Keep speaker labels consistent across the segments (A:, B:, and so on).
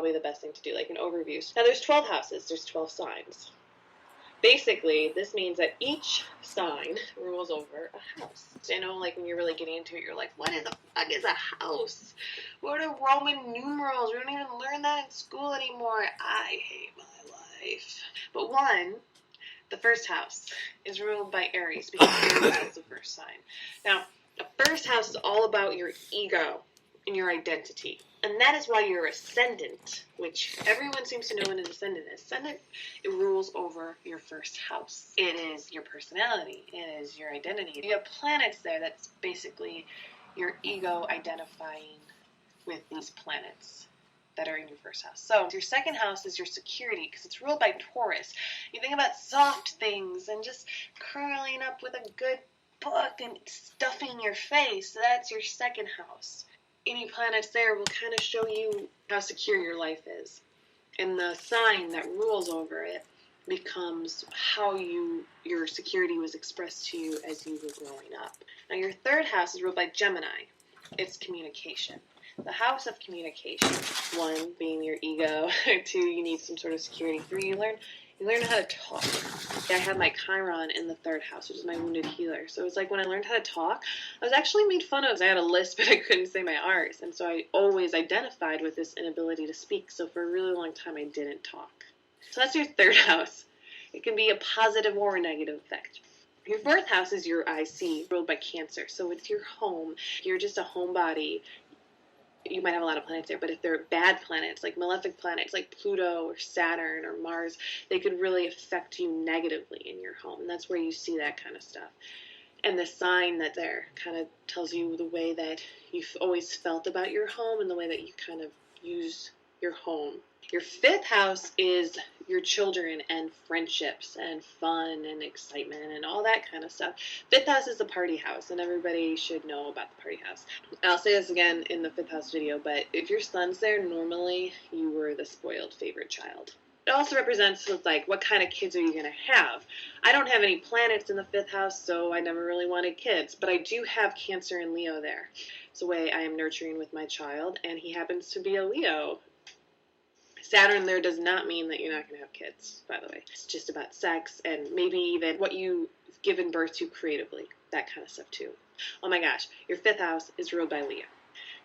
A: probably the best thing to do, like an overview. Now there's 12 houses, there's 12 signs. Basically, this means that each sign rules over a house. I know, like, when you're really getting into it, you're like, what in the fuck is a house? What are Roman numerals? We don't even learn that in school anymore. I hate my life. But the first house, is ruled by Aries, because Aries is the first sign. Now, the first house is all about your ego and your identity. And that is why your ascendant, which everyone seems to know what an ascendant is. Ascendant, it rules over your first house. It is your personality. It is your identity. You have planets there. That's basically your ego identifying with these planets that are in your first house. So your second house is your security, because it's ruled by Taurus. You think about soft things and just curling up with a good book and stuffing your face. So that's your second house. Any planets there will kind of show you how secure your life is. And the sign that rules over it becomes how your security was expressed to you as you were growing up. Now your third house is ruled by Gemini. It's communication. The house of communication. 1, being your ego. 2, you need some sort of security. 3, you learn how to talk. I had my Chiron in the third house, which is my wounded healer. So it was like when I learned how to talk, I was actually made fun of. I had a lisp, but I couldn't say my R's. And so I always identified with this inability to speak. So for a really long time, I didn't talk. So that's your third house. It can be a positive or a negative effect. Your fourth house is your IC, ruled by Cancer. So it's your home. You're just a homebody. You might have a lot of planets there, but if they're bad planets, like malefic planets, like Pluto or Saturn or Mars, they could really affect you negatively in your home. And that's where you see that kind of stuff. And the sign that there kind of tells you the way that you've always felt about your home and the way that you kind of use your home. Your fifth house is your children and friendships and fun and excitement and all that kind of stuff. Fifth house is the party house, and everybody should know about the party house. I'll say this again in the fifth house video, but if your son's there, normally you were the spoiled favorite child. It also represents like what kind of kids are you going to have. I don't have any planets in the fifth house, so I never really wanted kids, but I do have Cancer and Leo there. It's the way I am nurturing with my child, and he happens to be a Leo. Saturn there does not mean that you're not going to have kids, by the way. It's just about sex and maybe even what you've given birth to creatively, that kind of stuff too. Oh my gosh, your fifth house is ruled by Leo.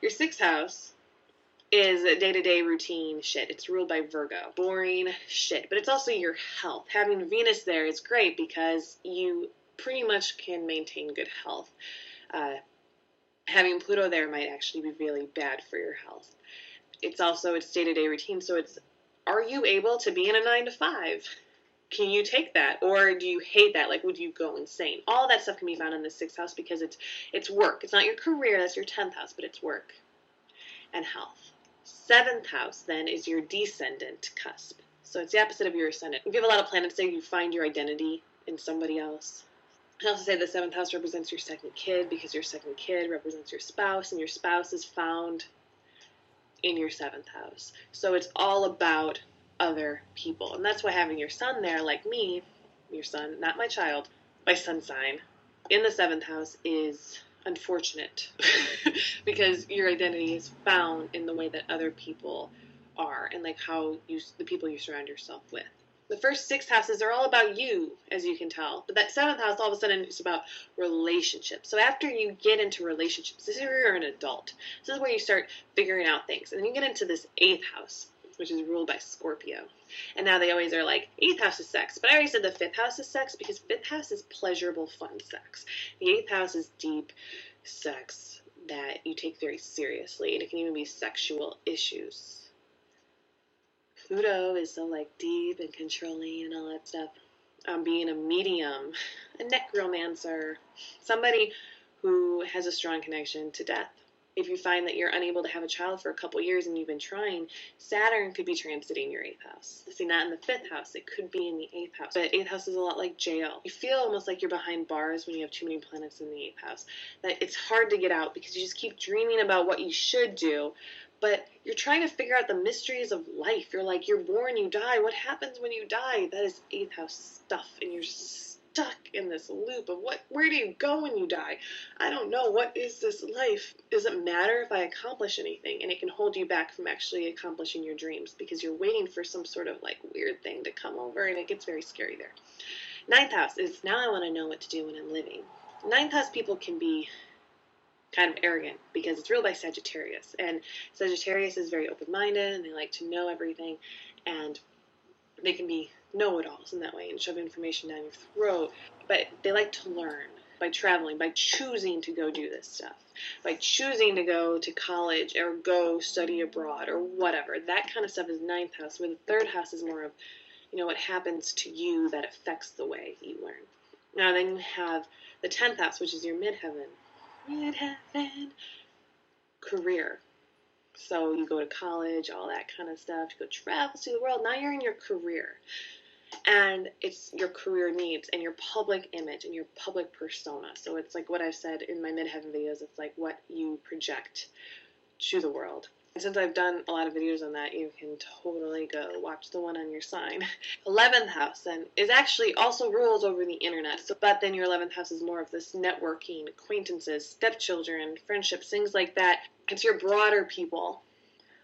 A: Your sixth house is day-to-day routine shit. It's ruled by Virgo. Boring shit. But it's also your health. Having Venus there is great because you pretty much can maintain good health. Having Pluto there might actually be really bad for your health. It's day-to-day routine, so are you able to be in a 9-to-5? Can you take that? Or do you hate that? Like, would you go insane? All that stuff can be found in the sixth house because it's work. It's not your career, that's your 10th house, but it's work and health. Seventh house, then, is your descendant cusp. So it's the opposite of your ascendant. If you have a lot of planets there, you find your identity in somebody else. I also say the seventh house represents your second kid because your second kid represents your spouse, and your spouse is found in your seventh house. So it's all about other people. And that's why having your son there, like me, your son, not my child, my sun sign, in the seventh house is unfortunate because your identity is found in the way that other people are and like how the people you surround yourself with. The first 6 houses are all about you, as you can tell. But that 7th house, all of a sudden, is about relationships. So after you get into relationships, this is where you're an adult. This is where you start figuring out things. And then you get into this 8th house, which is ruled by Scorpio. And now they always are like, 8th house is sex. But I already said the 5th house is sex because 5th house is pleasurable, fun sex. The 8th house is deep sex that you take very seriously. And it can even be sexual issues. Pluto is so like deep and controlling and all that stuff. Being a medium, a necromancer, somebody who has a strong connection to death. If you find that you're unable to have a child for a couple years and you've been trying, Saturn could be transiting your 8th house. See, not in the 5th house, it could be in the 8th house. But 8th house is a lot like jail. You feel almost like you're behind bars when you have too many planets in the 8th house. That it's hard to get out because you just keep dreaming about what you should do, but you're trying to figure out the mysteries of life. You're like, you're born, you die. What happens when you die? That is 8th house stuff, and you're stuck stuck in this loop of where do you go when you die? I don't know. What is this life? Does it matter if I accomplish anything? And it can hold you back from actually accomplishing your dreams because you're waiting for some sort of like weird thing to come over, and it gets very scary there. Ninth house is now I want to know what to do when I'm living. Ninth house people can be kind of arrogant because it's ruled by Sagittarius, and Sagittarius is very open-minded and they like to know everything, and they can be know-it-alls in that way and shove information down your throat, but they like to learn by traveling, by choosing to go do this stuff, by choosing to go to college or go study abroad or whatever. That kind of stuff is ninth house, where the third house is more of, what happens to you that affects the way you learn. Now then you have the 10th house, which is your midheaven. Midheaven. Career. So you go to college, all that kind of stuff. You go travel, see the world. Now you're in your career. And it's your career needs and your public image and your public persona. So it's like what I've said in my midheaven videos. It's like what you project to the world. And since I've done a lot of videos on that, you can totally go watch the one on your sign. 11th house then is actually also rules over the internet. But then your 11th house is more of this networking, acquaintances, stepchildren, friendships, things like that. It's your broader people.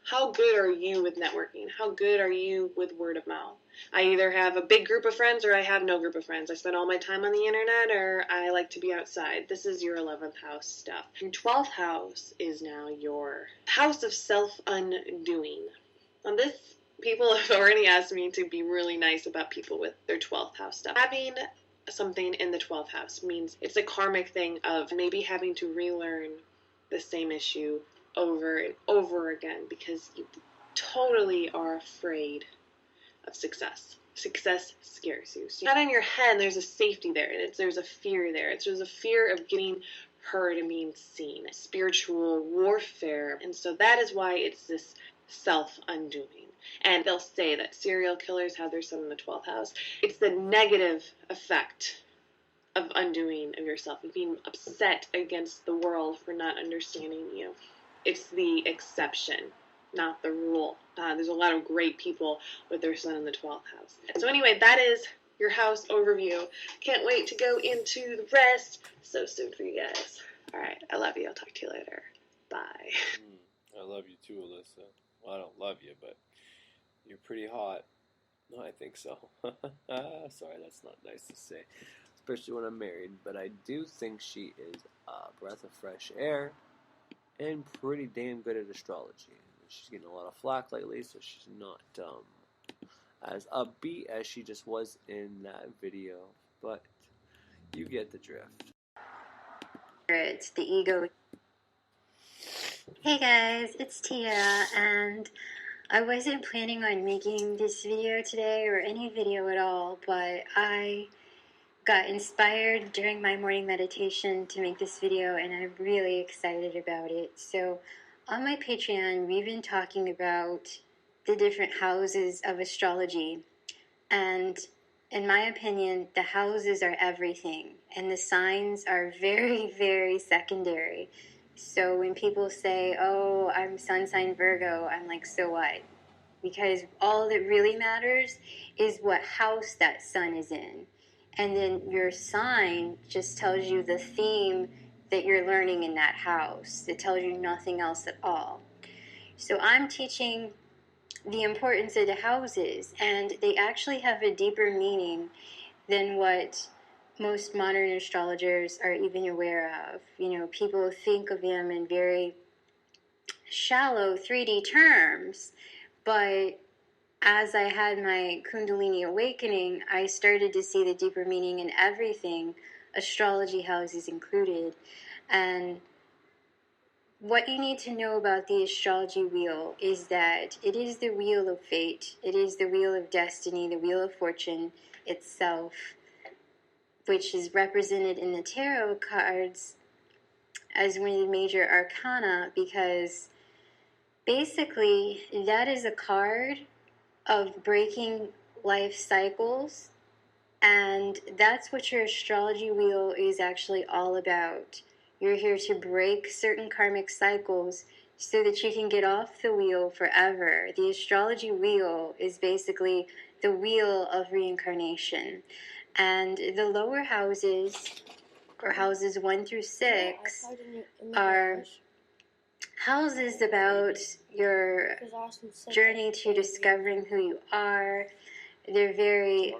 A: How good are you with networking? How good are you with word of mouth? I either have a big group of friends or I have no group of friends. I spend all my time on the internet or I like to be outside. This is your 11th house stuff. Your 12th house is now your house of self-undoing. On this, people have already asked me to be really nice about people with their 12th house stuff. Having something in the 12th house means it's a karmic thing of maybe having to relearn the same issue over and over again because you totally are afraid of success. Success scares you. So not in your head, there's a safety there. There's a fear there. There's a fear of getting heard and being seen. Spiritual warfare. And so that is why it's this self-undoing. And they'll say that serial killers have their sun in the 12th house. It's the negative effect of undoing of yourself, of being upset against the world for not understanding you. It's the exception, not the rule. There's a lot of great people with their sun in the 12th house. So anyway, that is your house overview. Can't wait to go into the rest so soon for you guys. All right, I love you. I'll talk to you later. Bye.
B: I love you too, Alyssa. Well, I don't love you, but you're pretty hot. No, I think so. Sorry, that's not nice to say, especially when I'm married. But I do think she is a breath of fresh air and pretty damn good at astrology. She's getting a lot of flack lately, so she's not as upbeat as she just was in that video. But you get the drift.
C: It's the ego. Hey guys, it's Tia, and I wasn't planning on making this video today or any video at all, but I got inspired during my morning meditation to make this video, and I'm really excited about it. So on my Patreon, we've been talking about the different houses of astrology, and in my opinion, the houses are everything, and the signs are very, very secondary. So when people say, oh, I'm sun sign Virgo, I'm like, so what? Because all that really matters is what house that sun is in. And then your sign just tells you the theme that you're learning in that house. It tells you nothing else at all. So I'm teaching the importance of the houses, and they actually have a deeper meaning than what most modern astrologers are even aware of. People think of them in very shallow 3D terms, but as I had my Kundalini awakening, I started to see the deeper meaning in everything, astrology houses included. And what you need to know about the astrology wheel is that it is the wheel of fate. It is the wheel of destiny, the wheel of fortune itself, which is represented in the tarot cards as one of the major arcana, because basically that is a card of breaking life cycles, and that's what your astrology wheel is actually all about. You're here to break certain karmic cycles so that you can get off the wheel forever. The astrology wheel is basically the wheel of reincarnation. And the lower houses, or houses 1 through 6, are houses about your journey to discovering who you are. They're very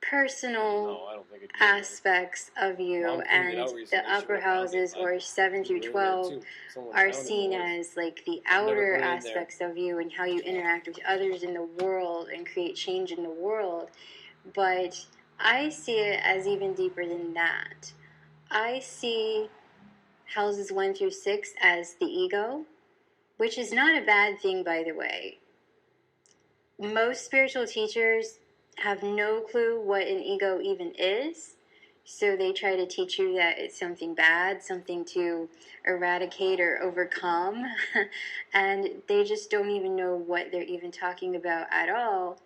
C: personal aspects of you, and the upper houses, or 7 through 12, are seen as like the outer aspects of you and how you interact with others in the world and create change in the world. But I see it as even deeper than that. I see houses 1 through 6 as the ego, which is not a bad thing, by the way. Most spiritual teachers have no clue what an ego even is, so they try to teach you that it's something bad, something to eradicate or overcome, and they just don't even know what they're even talking about at all,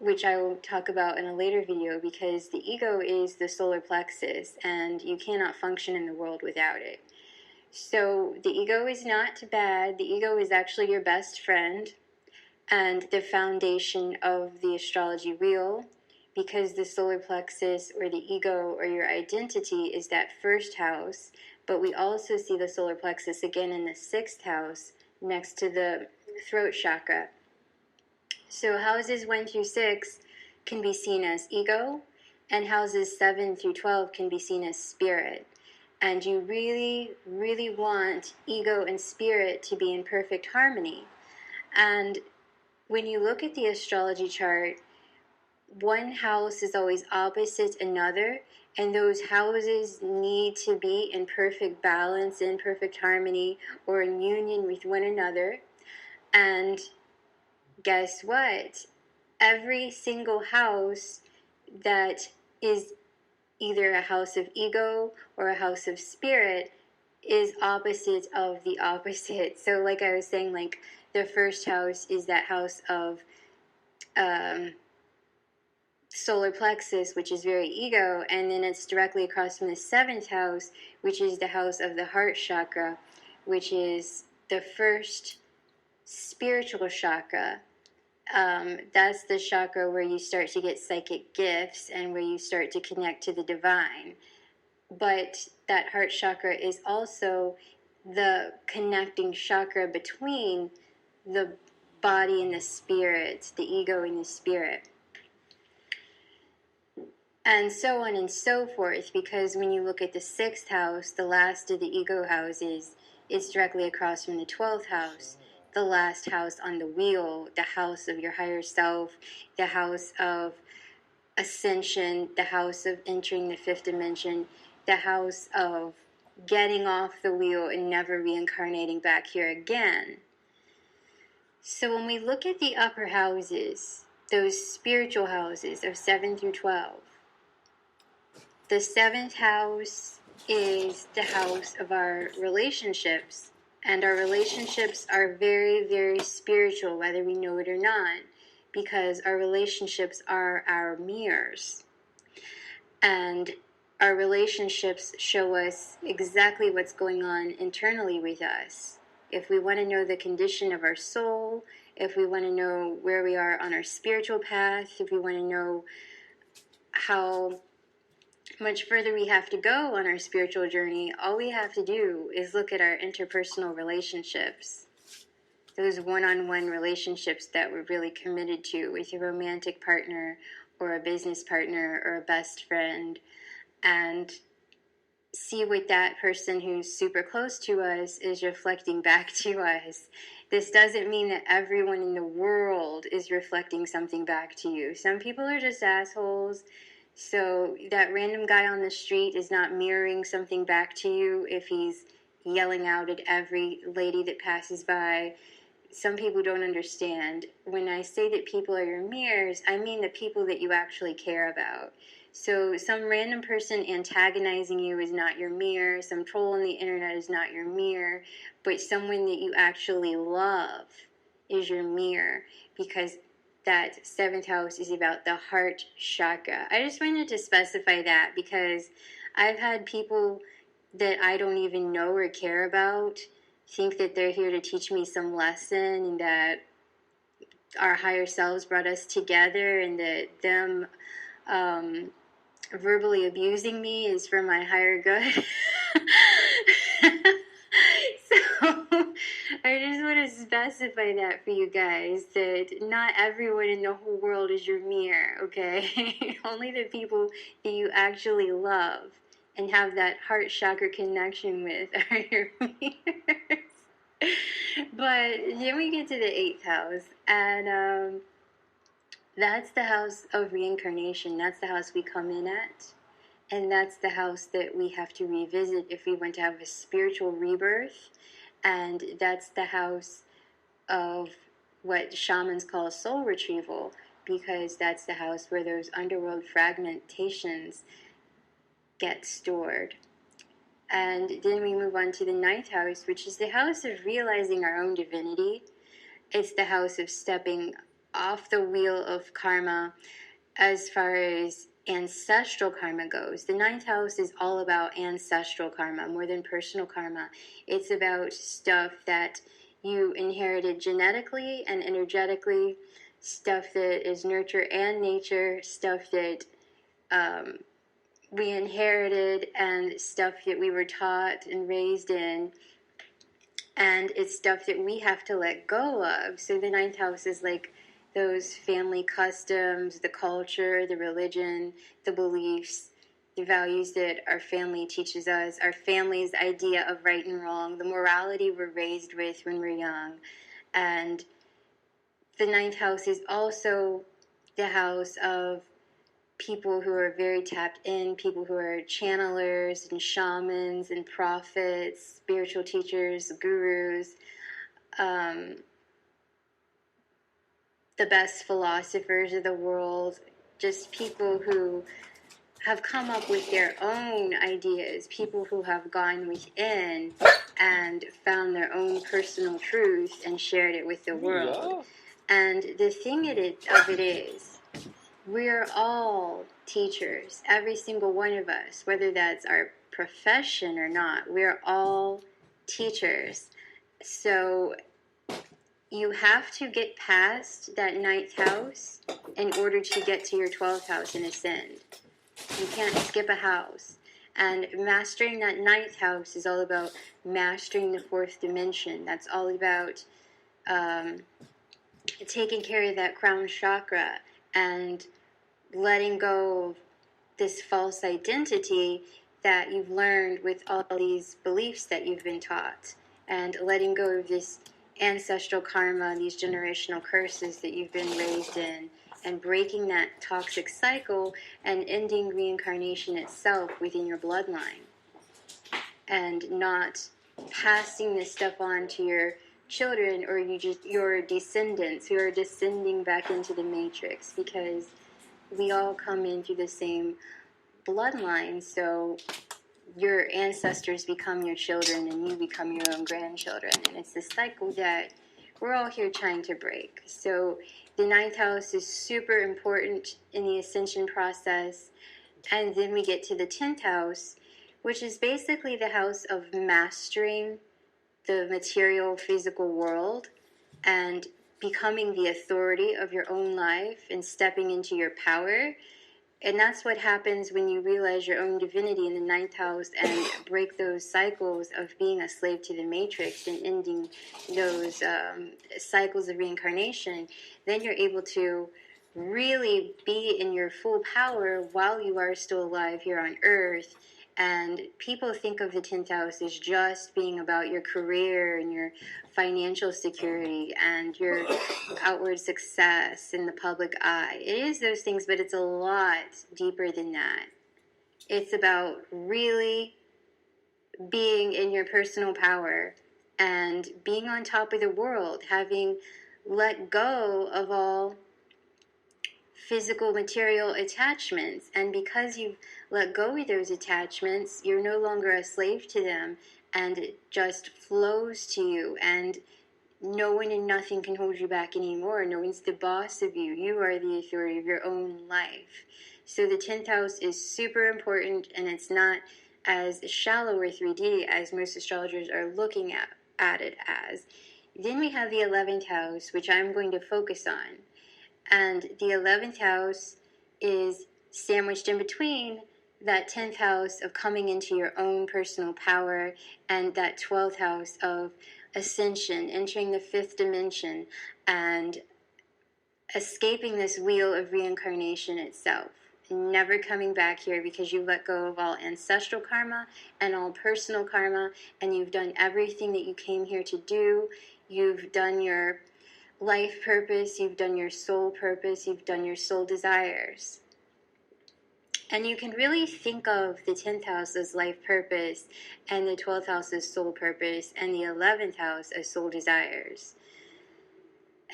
C: which I will talk about in a later video, because the ego is the solar plexus, and you cannot function in the world without it. So the ego is not bad. The ego is actually your best friend and the foundation of the astrology wheel, because the solar plexus, or the ego, or your identity, is that first house. But we also see the solar plexus again in the 6th house next to the throat chakra. So houses 1 through 6 can be seen as ego, and houses 7 through 12 can be seen as spirit. And you really, really want ego and spirit to be in perfect harmony. And when you look at the astrology chart, one house is always opposite another, and those houses need to be in perfect balance, in perfect harmony, or in union with one another. And guess what? Every single house that is either a house of ego or a house of spirit is opposite of the opposite. So like I was saying, like the first house is that house of solar plexus, which is very ego, and then it's directly across from the 7th house, which is the house of the heart chakra, which is the first spiritual chakra. That's the chakra where you start to get psychic gifts and where you start to connect to the divine. But that heart chakra is also the connecting chakra between the body and the spirit, the ego and the spirit. And so on and so forth, because when you look at the 6th house, the last of the ego houses, it's directly across from the 12th house. The last house on the wheel, the house of your higher self, the house of ascension, the house of entering the 5th dimension, the house of getting off the wheel and never reincarnating back here again. So when we look at the upper houses, those spiritual houses of 7 through 12, the 7th house is the house of our relationships. And our relationships are very, very spiritual, whether we know it or not, because our relationships are our mirrors. And our relationships show us exactly what's going on internally with us. If we want to know the condition of our soul, if we want to know where we are on our spiritual path, if we want to know how much further we have to go on our spiritual journey, all we have to do is look at our interpersonal relationships. Those one-on-one relationships that we're really committed to with a romantic partner or a business partner or a best friend, and see what that person who's super close to us is reflecting back to us. This doesn't mean that everyone in the world is reflecting something back to you. Some people are just assholes. So that random guy on the street is not mirroring something back to you if he's yelling out at every lady that passes by. Some people don't understand. When I say that people are your mirrors, I mean the people that you actually care about. So some random person antagonizing you is not your mirror. Some troll on the internet is not your mirror. But someone that you actually love is your mirror, because that 7th house is about the heart chakra. I just wanted to specify that because I've had people that I don't even know or care about think that they're here to teach me some lesson, and that our higher selves brought us together, and that them verbally abusing me is for my higher good. So I just want to specify that for you guys, that not everyone in the whole world is your mirror, okay? Only the people that you actually love and have that heart chakra connection with are your mirrors. But then we get to the 8th house, and that's the house of reincarnation. That's the house we come in at. And that's the house that we have to revisit if we want to have a spiritual rebirth. And that's the house of what shamans call soul retrieval, because that's the house where those underworld fragmentations get stored. And then we move on to the 9th house, which is the house of realizing our own divinity. It's the house of stepping off the wheel of karma as far as ancestral karma goes. The 9th house is all about ancestral karma more than personal karma. It's about stuff that you inherited genetically and energetically, stuff that is nurture and nature, stuff that we inherited, and stuff that we were taught and raised in. And it's stuff that we have to let go of. So the 9th house is like those family customs, the culture, the religion, the beliefs, the values that our family teaches us, our family's idea of right and wrong, the morality we're raised with when we're young. And the 9th house is also the house of people who are very tapped in, people who are channelers and shamans and prophets, spiritual teachers, gurus, the best philosophers of the world, just people who have come up with their own ideas, people who have gone within and found their own personal truth and shared it with the world. Yeah. And the thing of it is, we're all teachers, every single one of us, whether that's our profession or not. We're all teachers. So you have to get past that 9th house in order to get to your 12th house and ascend. You can't skip a house. And mastering that 9th house is all about mastering the 4th dimension. That's all about taking care of that crown chakra and letting go of this false identity that you've learned with all these beliefs that you've been taught, and letting go of this ancestral karma, these generational curses that you've been raised in, and breaking that toxic cycle and ending reincarnation itself within your bloodline, and not passing this stuff on to your children or your descendants who are descending back into the matrix, because we all come in through the same bloodline. So your ancestors become your children and you become your own grandchildren, and it's the cycle that we're all here trying to break. So the 9th house is super important in the ascension process. And then we get to the 10th house, which is basically the house of mastering the material physical world and becoming the authority of your own life and stepping into your power. And that's what happens when you realize your own divinity in the 9th house and break those cycles of being a slave to the matrix and ending those cycles of reincarnation. Then you're able to really be in your full power while you are still alive here on earth. And people think of the 10th house as just being about your career and your financial security and your outward success in the public eye. It is those things, but it's a lot deeper than that. It's about really being in your personal power and being on top of the world, having let go of all physical material attachments. And because you've let go of those attachments, you're no longer a slave to them, and it just flows to you, and no one and nothing can hold you back anymore. No one's the boss of you. You are the authority of your own life. So the 10th house is super important, and it's not as shallow or 3D as most astrologers are looking at it as. Then we have the 11th house, which I'm going to focus on. And the 11th house is sandwiched in between that 10th house of coming into your own personal power and that 12th house of ascension, entering the 5th dimension and escaping this wheel of reincarnation itself. Never coming back here because you let go of all ancestral karma and all personal karma, and you've done everything that you came here to do. You've done your life purpose, you've done your soul purpose, you've done your soul desires. And you can really think of the 10th house as life purpose, and the 12th house as soul purpose, and the 11th house as soul desires.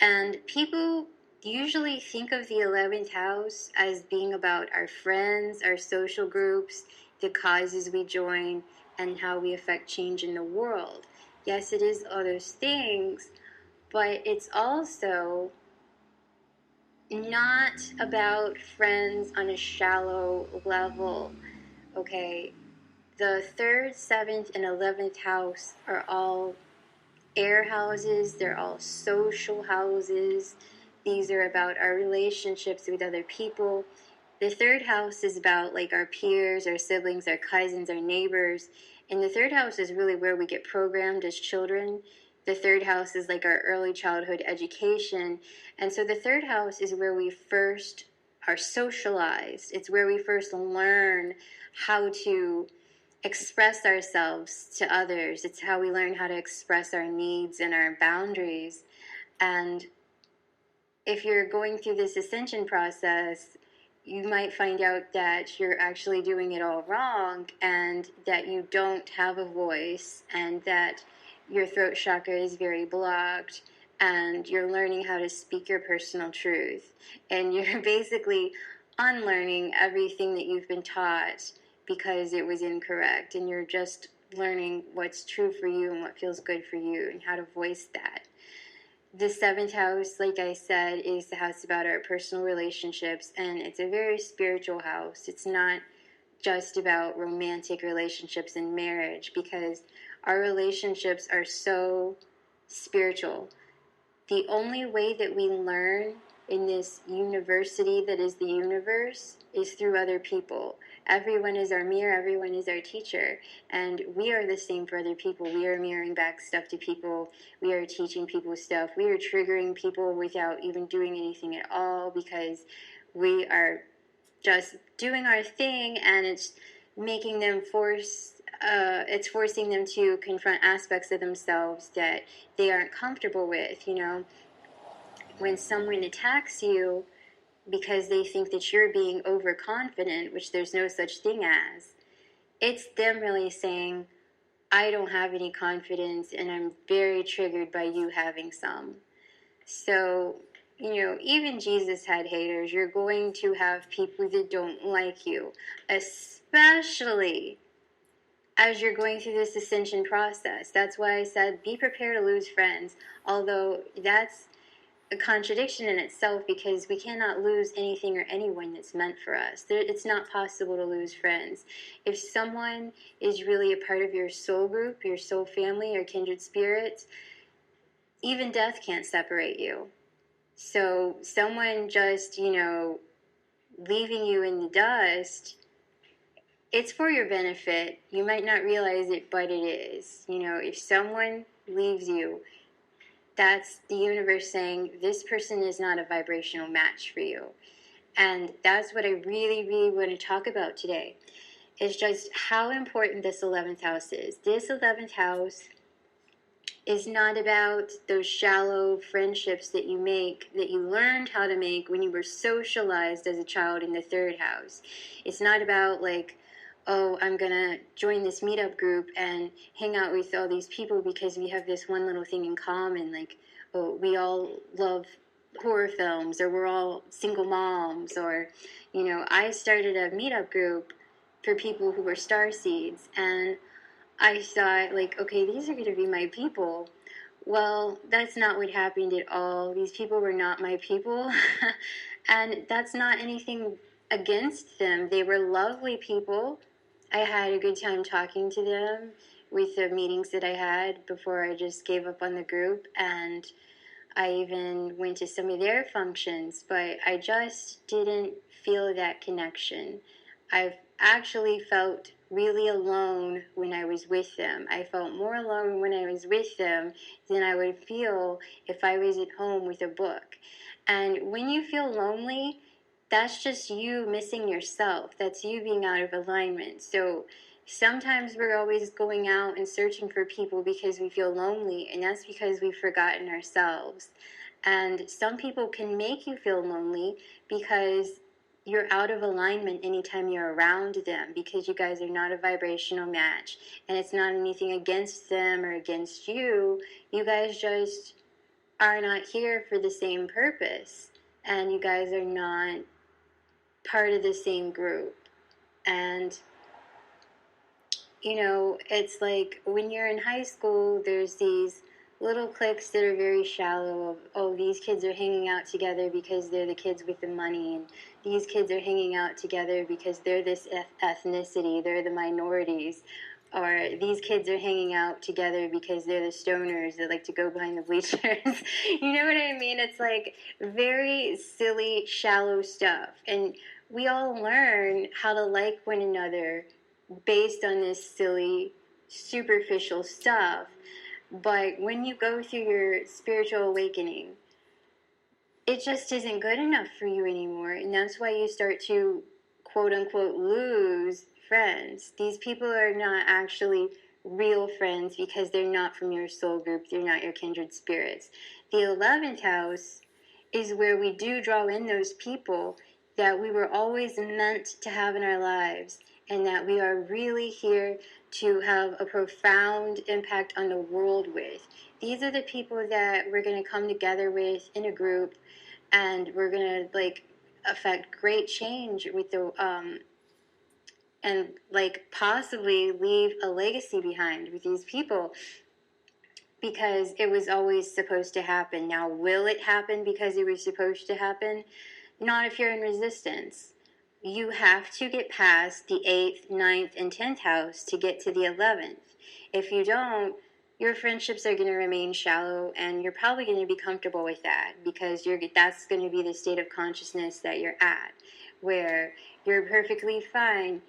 C: And people usually think of the 11th house as being about our friends, our social groups, the causes we join, and how we affect change in the world. Yes, it is all those things, but it's also not about friends on a shallow level, okay? The 3rd, 7th, and 11th house are all air houses. They're all social houses. These are about our relationships with other people. The 3rd house is about like our peers, our siblings, our cousins, our neighbors. And the 3rd house is really where we get programmed as children. The 3rd house is like our early childhood education. And so the 3rd house is where we first are socialized. It's where we first learn how to express ourselves to others. It's how we learn how to express our needs and our boundaries. And if you're going through this ascension process, you might find out that you're actually doing it all wrong and that you don't have a voice and that your throat chakra is very blocked and you're learning how to speak your personal truth. And you're basically unlearning everything that you've been taught because it was incorrect, and you're just learning what's true for you and what feels good for you and how to voice that. The 7th house, like I said, is the house about our personal relationships, and it's a very spiritual house. It's not just about romantic relationships and marriage, because our relationships are so spiritual. The only way that we learn in this university that is the universe is through other people. Everyone is our mirror, everyone is our teacher, and we are the same for other people. We are mirroring back stuff to people, we are teaching people stuff, we are triggering people without even doing anything at all because we are just doing our thing, and it's making them it's forcing them to confront aspects of themselves that they aren't comfortable with. You know, when someone attacks you because they think that you're being overconfident, which there's no such thing as, it's them really saying, I don't have any confidence and I'm very triggered by you having some. So, you know, even Jesus had haters. You're going to have people that don't like you, especially as you're going through this ascension process. That's why I said be prepared to lose friends, although that's a contradiction in itself because we cannot lose anything or anyone that's meant for us. It's not possible to lose friends. If someone is really a part of your soul group, your soul family, or kindred spirits, even death can't separate you. So someone just, you know, leaving you in the dust, it's for your benefit. You might not realize it, but it is. You know, if someone leaves you, that's the universe saying, this person is not a vibrational match for you. And that's what I really, really want to talk about today, is just how important this 11th house is. This 11th house is not about those shallow friendships that you make, that you learned how to make when you were socialized as a child in the 3rd house. It's not about like, oh, I'm going to join this meetup group and hang out with all these people because we have this one little thing in common. Like, oh, we all love horror films, or we're all single moms, or, you know, I started a meetup group for people who were starseeds, and I thought, like, okay, these are going to be my people. Well, that's not what happened at all. These people were not my people, and that's not anything against them. They were lovely people. I had a good time talking to them. with the meetings that I had before I just gave up on the group, and I even went to some of their functions, but I just didn't feel that connection. I've actually felt really alone when I was with them. I felt more alone when I was with them than I would feel if I was at home with a book. And when you feel lonely, that's just you missing yourself. That's you being out of alignment. So sometimes we're always going out and searching for people because we feel lonely, and that's because we've forgotten ourselves. And some people can make you feel lonely because you're out of alignment anytime you're around them, because you guys are not a vibrational match. And it's not anything against them or against you. You guys just are not here for the same purpose. And you guys are not part of the same group. And it's like when you're in high school, there's these little cliques that are very shallow of, oh, these kids are hanging out together because they're the kids with the money, and these kids are hanging out together because they're this ethnicity, they're the minorities, or these kids are hanging out together because they're the stoners that like to go behind the bleachers. You know what I mean? It's like very silly, shallow stuff. And we all learn how to like one another based on this silly, superficial stuff. But when you go through your spiritual awakening, it just isn't good enough for you anymore. And that's why you start to, quote unquote, lose friends. These people are not actually real friends because they're not from your soul group. They're not your kindred spirits. The 11th house is where we do draw in those people that we were always meant to have in our lives, and that we are really here to have a profound impact on the world with. These are the people that we're going to come together with in a group, and we're going to affect great change with the and possibly leave a legacy behind with these people, because it was always supposed to happen. Now, will it happen because it was supposed to happen? Not if you're in resistance. You have to get past the 8th, 9th, and 10th house to get to the 11th. If you don't, your friendships are going to remain shallow, and you're probably going to be comfortable with that, because that's going to be the state of consciousness that you're at, where you're perfectly fine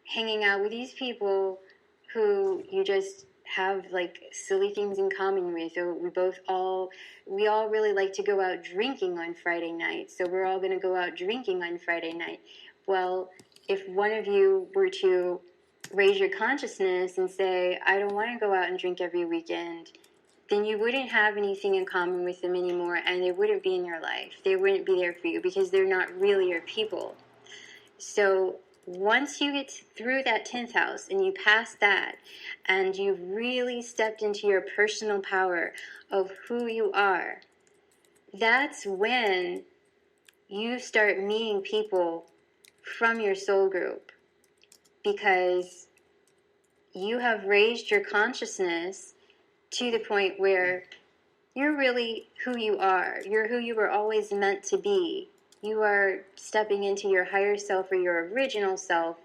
C: hanging out with these people who you just have silly things in common with. So we all really like to go out drinking on Friday night, so we're all going to go out drinking on Friday night. Well, if one of you were to raise your consciousness and say, I don't want to go out and drink every weekend, then you wouldn't have anything in common with them anymore, and they wouldn't be in your life. They wouldn't be there for you because they're not really your people. So once you get through that 10th house and you pass that, and you've really stepped into your personal power of who you are, that's when you start meeting people from your soul group, because you have raised your consciousness to the point where you're really who you are. You're who you were always meant to be. You are stepping into your higher self, or your original self,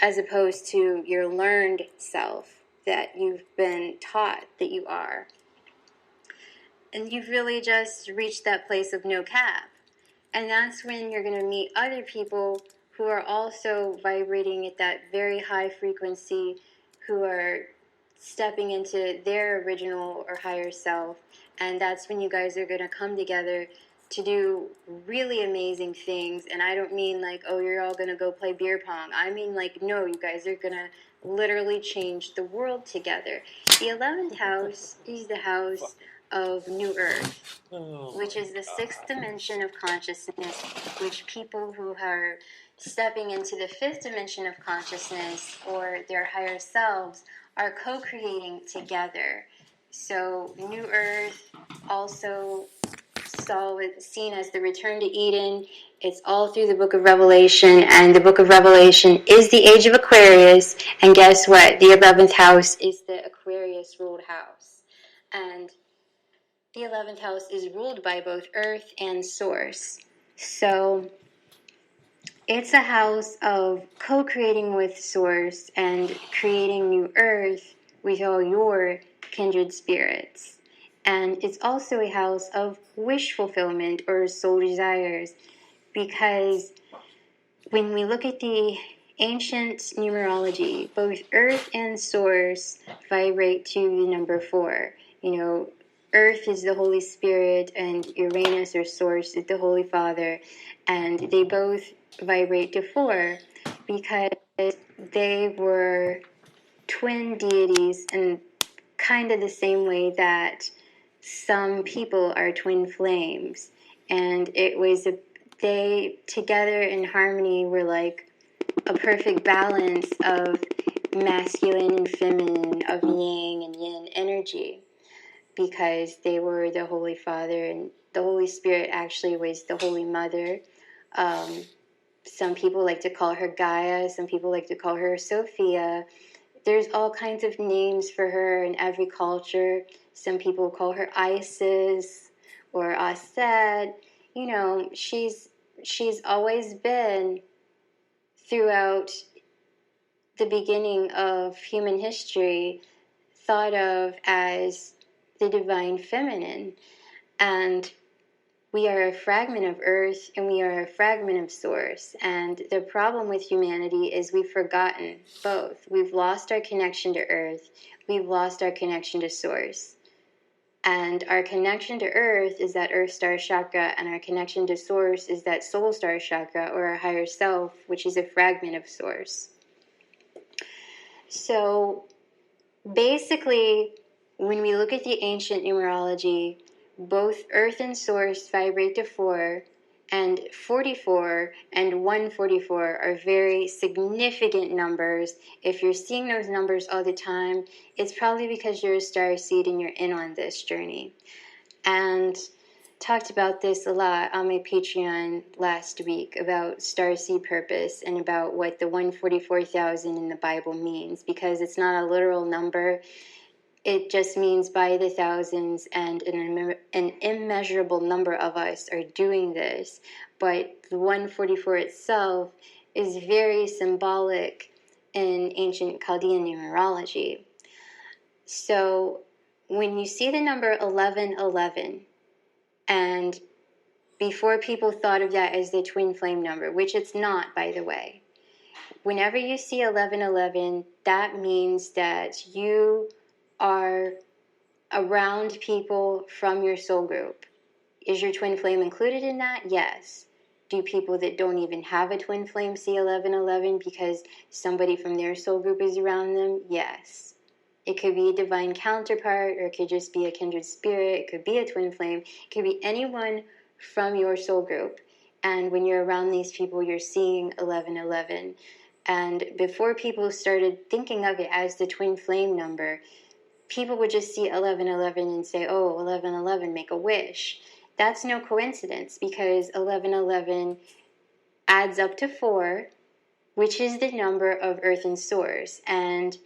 C: as opposed to your learned self that you've been taught that you are. And you've really just reached that place of no cap. And that's when you're going to meet other people who are also vibrating at that very high frequency, who are stepping into their original or higher self. And that's when you guys are going to come together to do really amazing things. And I don't mean oh, you're all going to go play beer pong. I mean no, you guys are going to literally change the world together. The 11th house is the house of New Earth, which is the 6th dimension of consciousness, which people who are stepping into the 5th dimension of consciousness, or their higher selves, are co-creating together. So New Earth, also seen as the return to Eden. It's all through the book of Revelation, and the book of Revelation is the age of Aquarius, and guess what? The 11th house is the Aquarius ruled house. And the 11th house is ruled by both Earth and Source. So it's a house of co-creating with Source and creating new Earth with all your kindred spirits. And it's also a house of wish fulfillment or soul desires, because when we look at the ancient numerology, both Earth and Source vibrate to the number 4. Earth is the Holy Spirit, and Uranus or Source is the Holy Father, and they both vibrate to 4 because they were twin deities in kind of the same way that some people are twin flames. And they together in harmony were like a perfect balance of masculine and feminine, of yang and yin energy, because they were the Holy Father, and the Holy Spirit actually was the Holy Mother. Some people like to call her Gaia, some people like to call her Sophia. There's all kinds of names for her in every culture. Some people call her Isis or Aset. She's always been, throughout the beginning of human history, thought of as the divine feminine. And we are a fragment of Earth, and we are a fragment of Source. And the problem with humanity is we've forgotten both. We've lost our connection to Earth. We've lost our connection to Source. And our connection to Earth is that Earth Star Chakra, and our connection to Source is that Soul Star Chakra, or our higher self, which is a fragment of Source. So basically, when we look at the ancient numerology, both Earth and Source vibrate to 4, and 44 and 144 are very significant numbers. If you're seeing those numbers all the time, it's probably because you're a star seed and you're in on this journey. And talked about this a lot on my Patreon last week about starseed purpose and about what the 144,000 in the Bible means, because it's not a literal number. It just means by the thousands, and an immeasurable number of us are doing this. But the 144 itself is very symbolic in ancient Chaldean numerology. So when you see the number 1111, and before people thought of that as the twin flame number, which it's not, by the way, whenever you see 1111, that means that you are around people from your soul group. Is your twin flame included in that? Yes. Do people that don't even have a twin flame see 1111 because somebody from their soul group is around them? Yes. It could be a divine counterpart, or it could just be a kindred spirit. It could be a twin flame. It could be anyone from your soul group. And when you're around these people, you're seeing 1111. And before people started thinking of it as the twin flame number, people would just see 1111 and say, oh, 1111, make a wish. That's no coincidence, because 1111 adds up to 4, which is the number of Earth and Source. And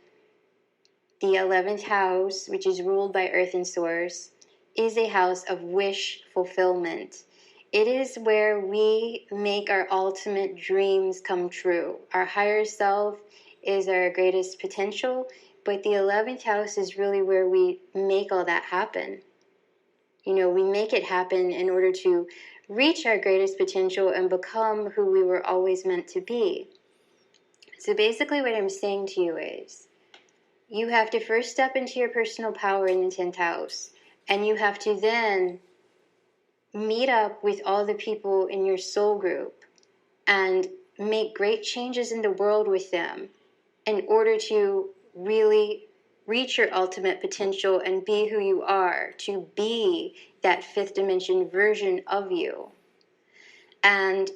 C: the 11th house, which is ruled by Earth and Source, is a house of wish fulfillment. It is where we make our ultimate dreams come true. Our higher self is our greatest potential, but the 11th house is really where we make all that happen. We make it happen in order to reach our greatest potential and become who we were always meant to be. So basically what I'm saying to you is, you have to first step into your personal power in the 10th house, and you have to then meet up with all the people in your soul group and make great changes in the world with them in order to really reach your ultimate potential and be who you are, to be that 5th dimension version of you. And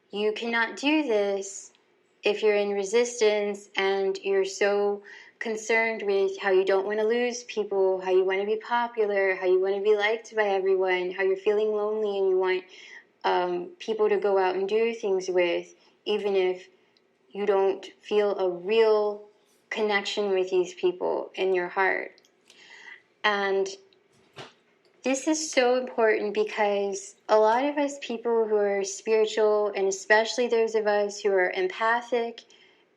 C: you cannot do this if you're in resistance and you're so concerned with how you don't want to lose people, how you want to be popular, how you want to be liked by everyone, how you're feeling lonely and you want people to go out and do things with, even if you don't feel a real connection with these people in your heart. And this is so important because a lot of us people who are spiritual, and especially those of us who are empathic,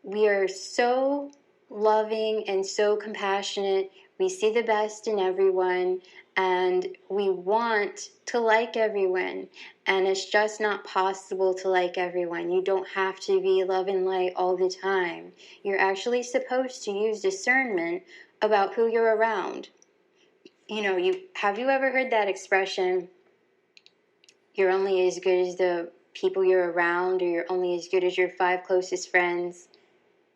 C: we are so loving and so compassionate. We see the best in everyone, and we want to like everyone. And it's just not possible to like everyone. You don't have to be love and light all the time. You're actually supposed to use discernment about who you're around. You know, have you ever heard that expression, you're only as good as the people you're around, or you're only as good as your 5 closest friends?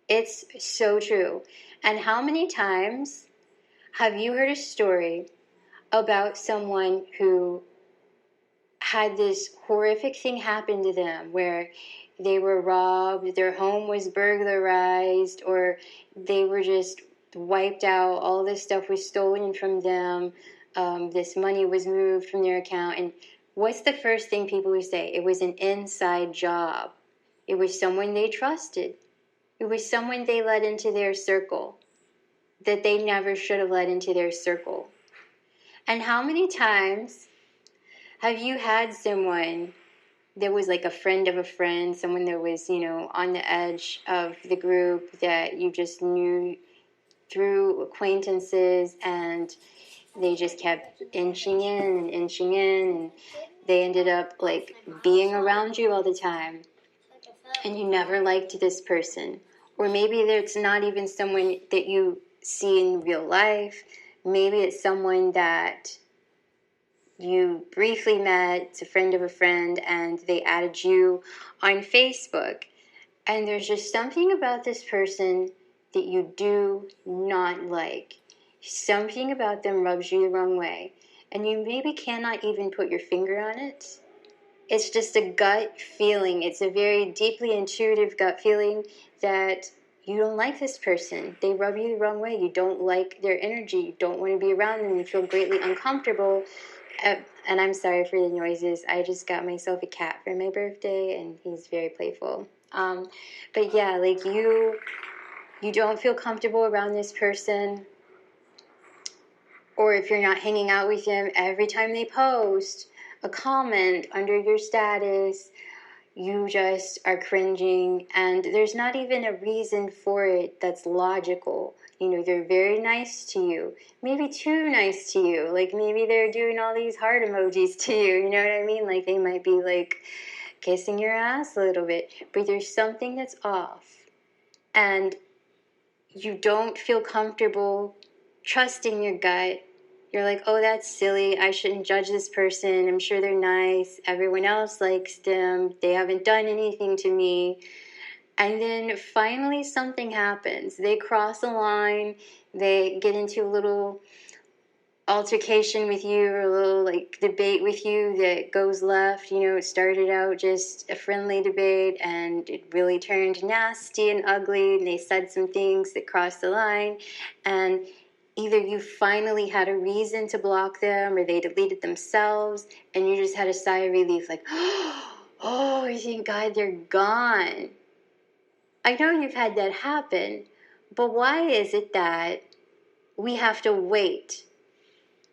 C: It's so true. And how many times have you heard a story about someone who had this horrific thing happen to them, where they were robbed, their home was burglarized, or they were just wiped out, all this stuff was stolen from them, this money was moved from their account, and what's the first thing people would say? It was an inside job. It was someone they trusted. It was someone they let into their circle that they never should have let into their circle. And how many times have you had someone that was like a friend of a friend, someone that was, you know, on the edge of the group that you just knew through acquaintances, and they just kept inching in, and they ended up like being around you all the time, and you never liked this person? Or maybe it's not even someone that you see in real life. Maybe it's someone that you briefly met, it's a friend of a friend, and they added you on Facebook. And there's just something about this person that you do not like. Something about them rubs you the wrong way. And you maybe cannot even put your finger on it. It's just a gut feeling. It's a very deeply intuitive gut feeling that you don't like this person. They rub you the wrong way. You don't like their energy. You don't want to be around them. You feel greatly uncomfortable. And I'm sorry for the noises. I just got myself a cat for my birthday, and he's very playful. But yeah, like you don't feel comfortable around this person. Or if you're not hanging out with them, every time they post a comment under your status, you just are cringing, and there's not even a reason for it that's logical. You know, they're very nice to you, maybe too nice to you. Like maybe they're doing all these heart emojis to you, you know what I mean? Like they might be like kissing your ass a little bit, but there's something that's off, and you don't feel comfortable trusting your gut. You're like, oh, that's silly. I shouldn't judge this person. I'm sure they're nice. Everyone else likes them. They haven't done anything to me. And then finally something happens. They cross a line. They get into a little altercation with you, or a little like debate with you that goes left. You know, it started out just a friendly debate, and it really turned nasty and ugly, and they said some things that crossed the line, and either you finally had a reason to block them, or they deleted themselves, and you just had a sigh of relief, like, oh, thank God they're gone. I know you've had that happen, but why is it that we have to wait?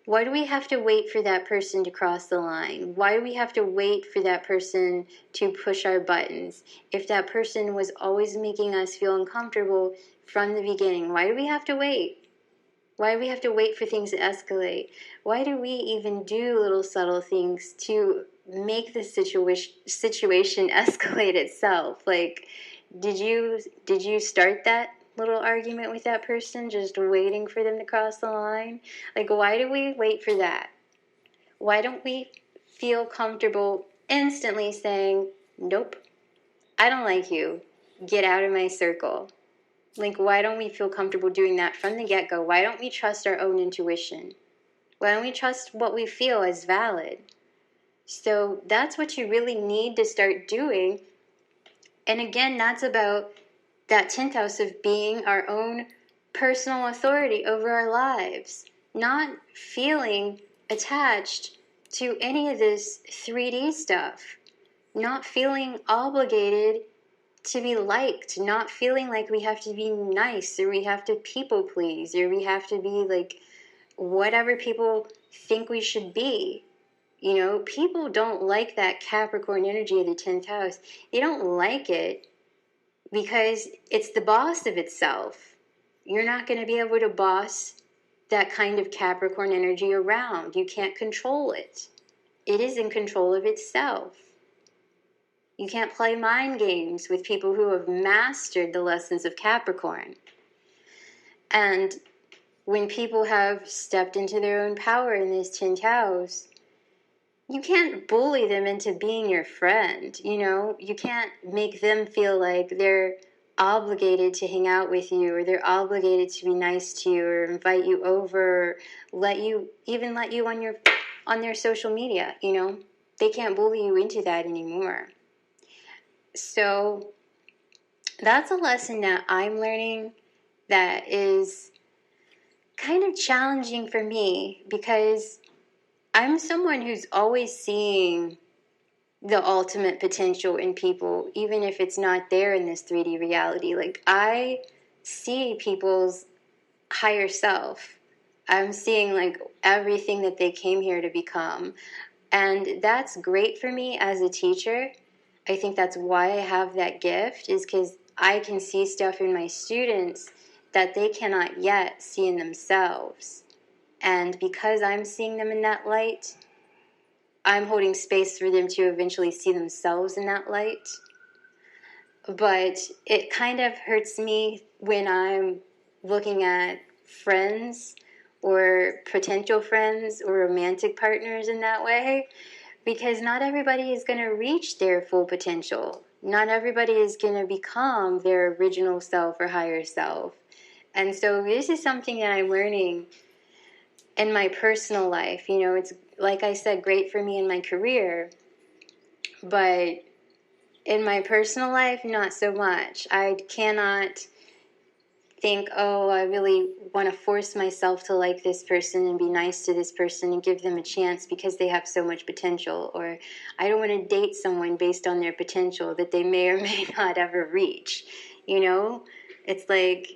C: Why do we have to wait for that person to cross the line? Why do we have to wait for that person to push our buttons? If that person was always making us feel uncomfortable from the beginning, why do we have to wait? Why do we have to wait for things to escalate? Why do we even do little subtle things to make the situation escalate itself? Like, did you start that little argument with that person, just waiting for them to cross the line? Like, why do we wait for that? Why don't we feel comfortable instantly saying, nope, I don't like you, get out of my circle? Like, why don't we feel comfortable doing that from the get-go? Why don't we trust our own intuition? Why don't we trust what we feel as valid? So that's what you really need to start doing. And again, that's about that 10th house of being our own personal authority over our lives. Not feeling attached to any of this 3D stuff. Not feeling obligated to be liked, not feeling like we have to be nice, or we have to people please, or we have to be like whatever people think we should be. You know, people don't like that Capricorn energy of the 10th house. They don't like it because it's the boss of itself. you're not going to be able to boss that kind of Capricorn energy around. You can't control it. It is in control of itself. You can't play mind games with people who have mastered the lessons of Capricorn. And when people have stepped into their own power in this 10th house, you can't bully them into being your friend. You know, you can't make them feel like they're obligated to hang out with you, or they're obligated to be nice to you, or invite you over, or let you on their social media. You know, they can't bully you into that anymore. So that's a lesson that I'm learning that is kind of challenging for me, because I'm someone who's always seeing the ultimate potential in people, even if it's not there in this 3D reality. Like, I see people's higher self. I'm seeing, like, everything that they came here to become. And that's great for me as a teacher. I think that's why I have that gift, is because I can see stuff in my students that they cannot yet see in themselves. And because I'm seeing them in that light, I'm holding space for them to eventually see themselves in that light. But it kind of hurts me when I'm looking at friends or potential friends or romantic partners in that way, because not everybody is going to reach their full potential. Not everybody is going to become their original self or higher self. And so this is something that I'm learning in my personal life. You know, it's, like I said, great for me in my career, but in my personal life, not so much. I cannot think, oh, I really want to force myself to like this person and be nice to this person and give them a chance because they have so much potential. Or I don't want to date someone based on their potential that they may or may not ever reach. You know, it's like,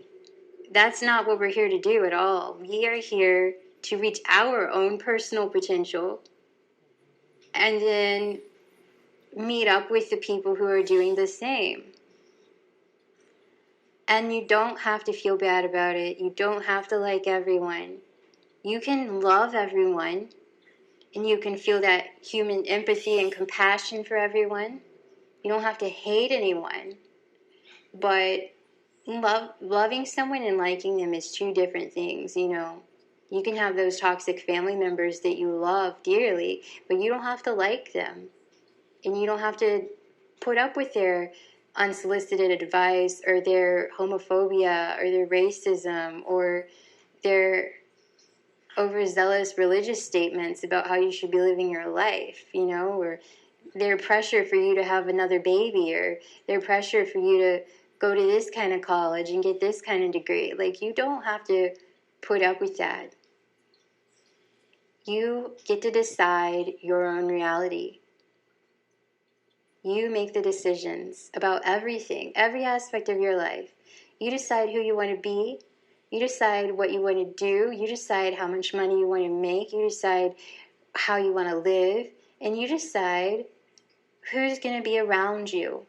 C: that's not what we're here to do at all. We are here to reach our own personal potential and then meet up with the people who are doing the same. And you don't have to feel bad about it. You don't have to like everyone. You can love everyone, and you can feel that human empathy and compassion for everyone. You don't have to hate anyone. But loving someone and liking them is two different things, you know. You can have those toxic family members that you love dearly, but you don't have to like them. And you don't have to put up with their unsolicited advice or their homophobia or their racism or their overzealous religious statements about how you should be living your life, you know, or their pressure for you to have another baby, or their pressure for you to go to this kind of college and get this kind of degree. Like, you don't have to put up with that. You get to decide your own reality. You make the decisions about everything, every aspect of your life. You decide who you want to be. You decide what you want to do. You decide how much money you want to make. You decide how you want to live. And you decide who's going to be around you.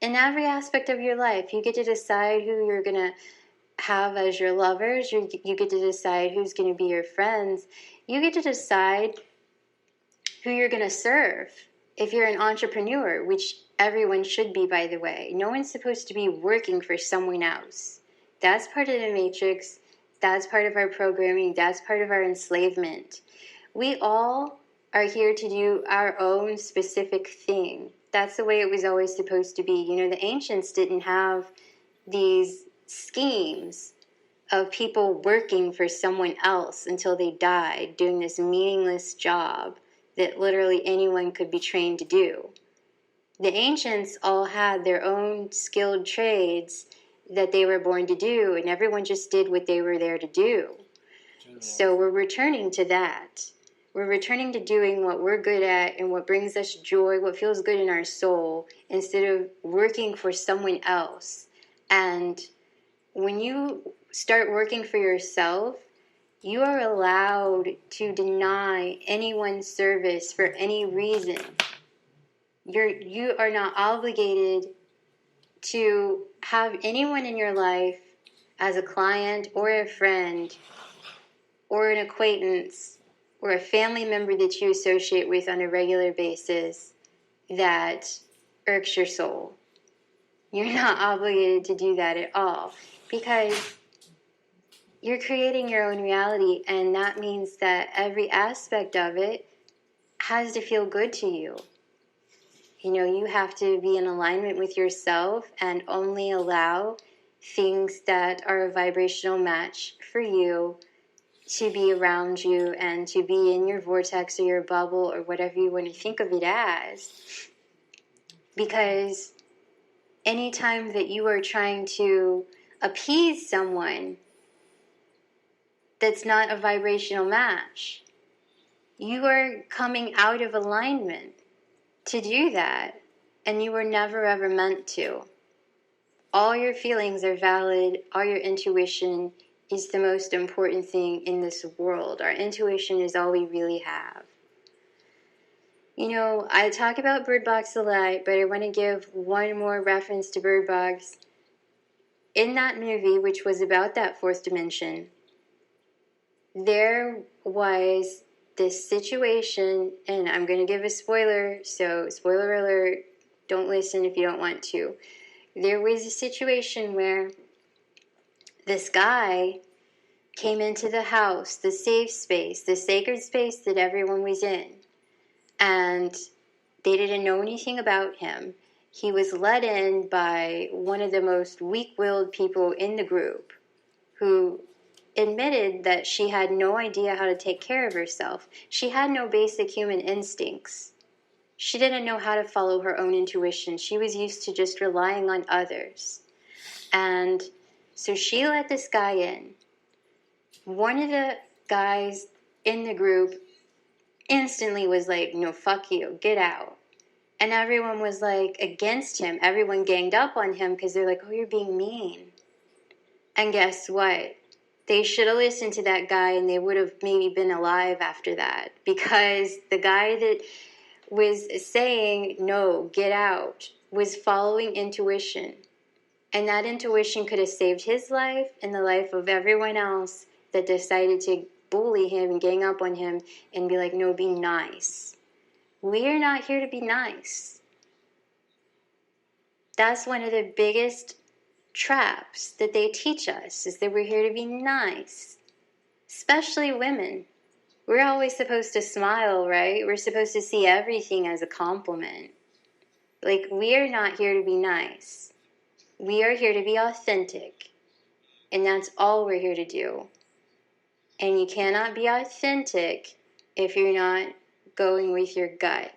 C: In every aspect of your life, you get to decide who you're going to have as your lovers. You get to decide who's going to be your friends. You get to decide who you're going to serve. If you're an entrepreneur, which everyone should be, by the way, no one's supposed to be working for someone else. That's part of the matrix. That's part of our programming. That's part of our enslavement. We all are here to do our own specific thing. That's the way it was always supposed to be. You know, the ancients didn't have these schemes of people working for someone else until they died, doing this meaningless job that literally anyone could be trained to do. The ancients all had their own skilled trades that they were born to do, and everyone just did what they were there to do. So we're returning to that. We're returning to doing what we're good at and what brings us joy, what feels good in our soul, instead of working for someone else. And when you start working for yourself, you are allowed to deny anyone's service for any reason. You are not obligated to have anyone in your life as a client or a friend or an acquaintance or a family member that you associate with on a regular basis that irks your soul. You're not obligated to do that at all, because you're creating your own reality, and that means that every aspect of it has to feel good to you. You know, you have to be in alignment with yourself and only allow things that are a vibrational match for you to be around you and to be in your vortex or your bubble or whatever you want to think of it as. Because anytime that you are trying to appease someone that's not a vibrational match, you are coming out of alignment to do that, and you were never ever meant to. All your feelings are valid. All your intuition is the most important thing in this world. Our intuition is all we really have. You know, I talk about Bird Box a lot, but I want to give one more reference to Bird Box. In that movie, which was about that fourth dimension, there was this situation, and I'm going to give a spoiler, so spoiler alert, don't listen if you don't want to. There was a situation where this guy came into the house, the safe space, the sacred space that everyone was in, and they didn't know anything about him. He was let in by one of the most weak-willed people in the group, who admitted that she had no idea how to take care of herself. She had no basic human instincts. She didn't know how to follow her own intuition. She was used to just relying on others. And so she let this guy in. One of the guys in the group instantly was like, no, fuck you, get out. And everyone was like against him. Everyone ganged up on him because they're like, oh, you're being mean. And guess what? They should have listened to that guy, and they would have maybe been alive after that. Because the guy that was saying, no, get out, was following intuition. And that intuition could have saved his life and the life of everyone else that decided to bully him and gang up on him and be like, no, be nice. We are not here to be nice. That's one of the biggest traps that they teach us, is that we're here to be nice. Especially women. We're always supposed to smile, right? We're supposed to see everything as a compliment. Like, we are not here to be nice. We are here to be authentic. And that's all we're here to do. And you cannot be authentic if you're not going with your gut.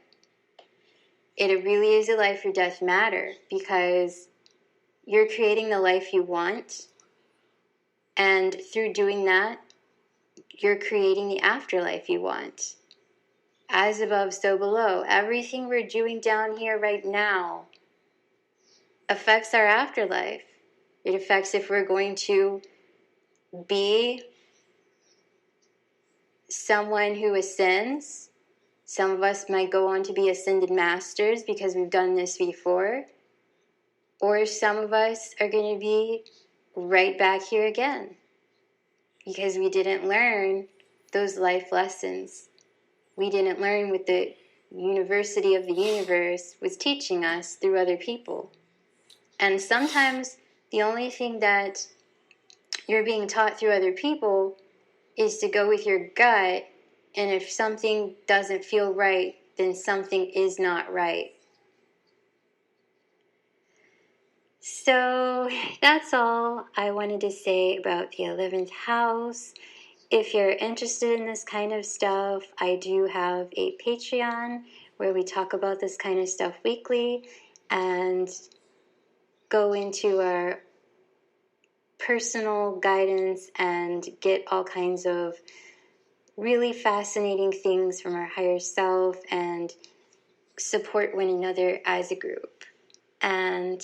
C: It really is a life or death matter, because you're creating the life you want, and through doing that, you're creating the afterlife you want. As above, so below. Everything we're doing down here right now affects our afterlife. It affects if we're going to be someone who ascends. Some of us might go on to be ascended masters because we've done this before. Or some of us are going to be right back here again because we didn't learn those life lessons. We didn't learn what the University of the Universe was teaching us through other people. And sometimes the only thing that you're being taught through other people is to go with your gut, and if something doesn't feel right, then something is not right. So that's all I wanted to say about the 11th house. If you're interested in this kind of stuff, I do have a Patreon where we talk about this kind of stuff weekly and go into our personal guidance and get all kinds of really fascinating things from our higher self and support one another as a group. And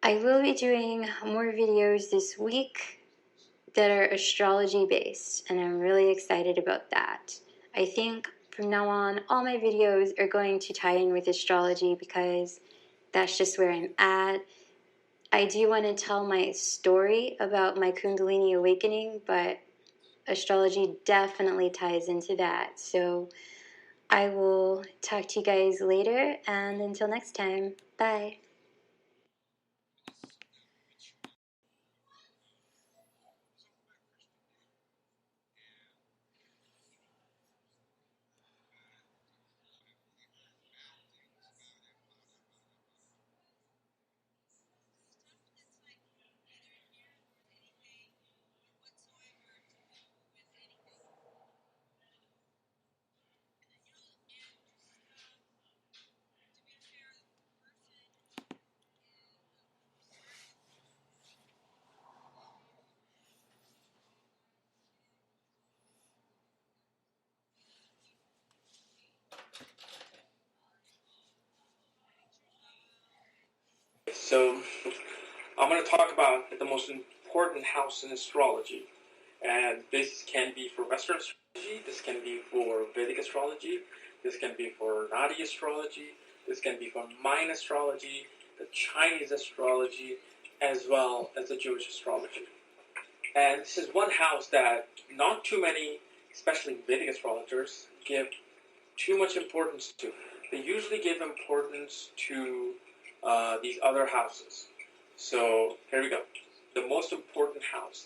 C: I will be doing more videos this week that are astrology based, and I'm really excited about that. I think from now on, all my videos are going to tie in with astrology because that's just where I'm at. I do want to tell my story about my Kundalini awakening, but astrology definitely ties into that. So I will talk to you guys later, and until next time, bye.
D: So, I'm going to talk about the most important house in astrology. And this can be for Western astrology, this can be for Vedic astrology, this can be for Nadi astrology, this can be for Mayan astrology, the Chinese astrology, as well as the Jewish astrology. And this is one house that not too many, especially Vedic astrologers, give too much importance to. They usually give importance to these other houses. So here we go. The most important house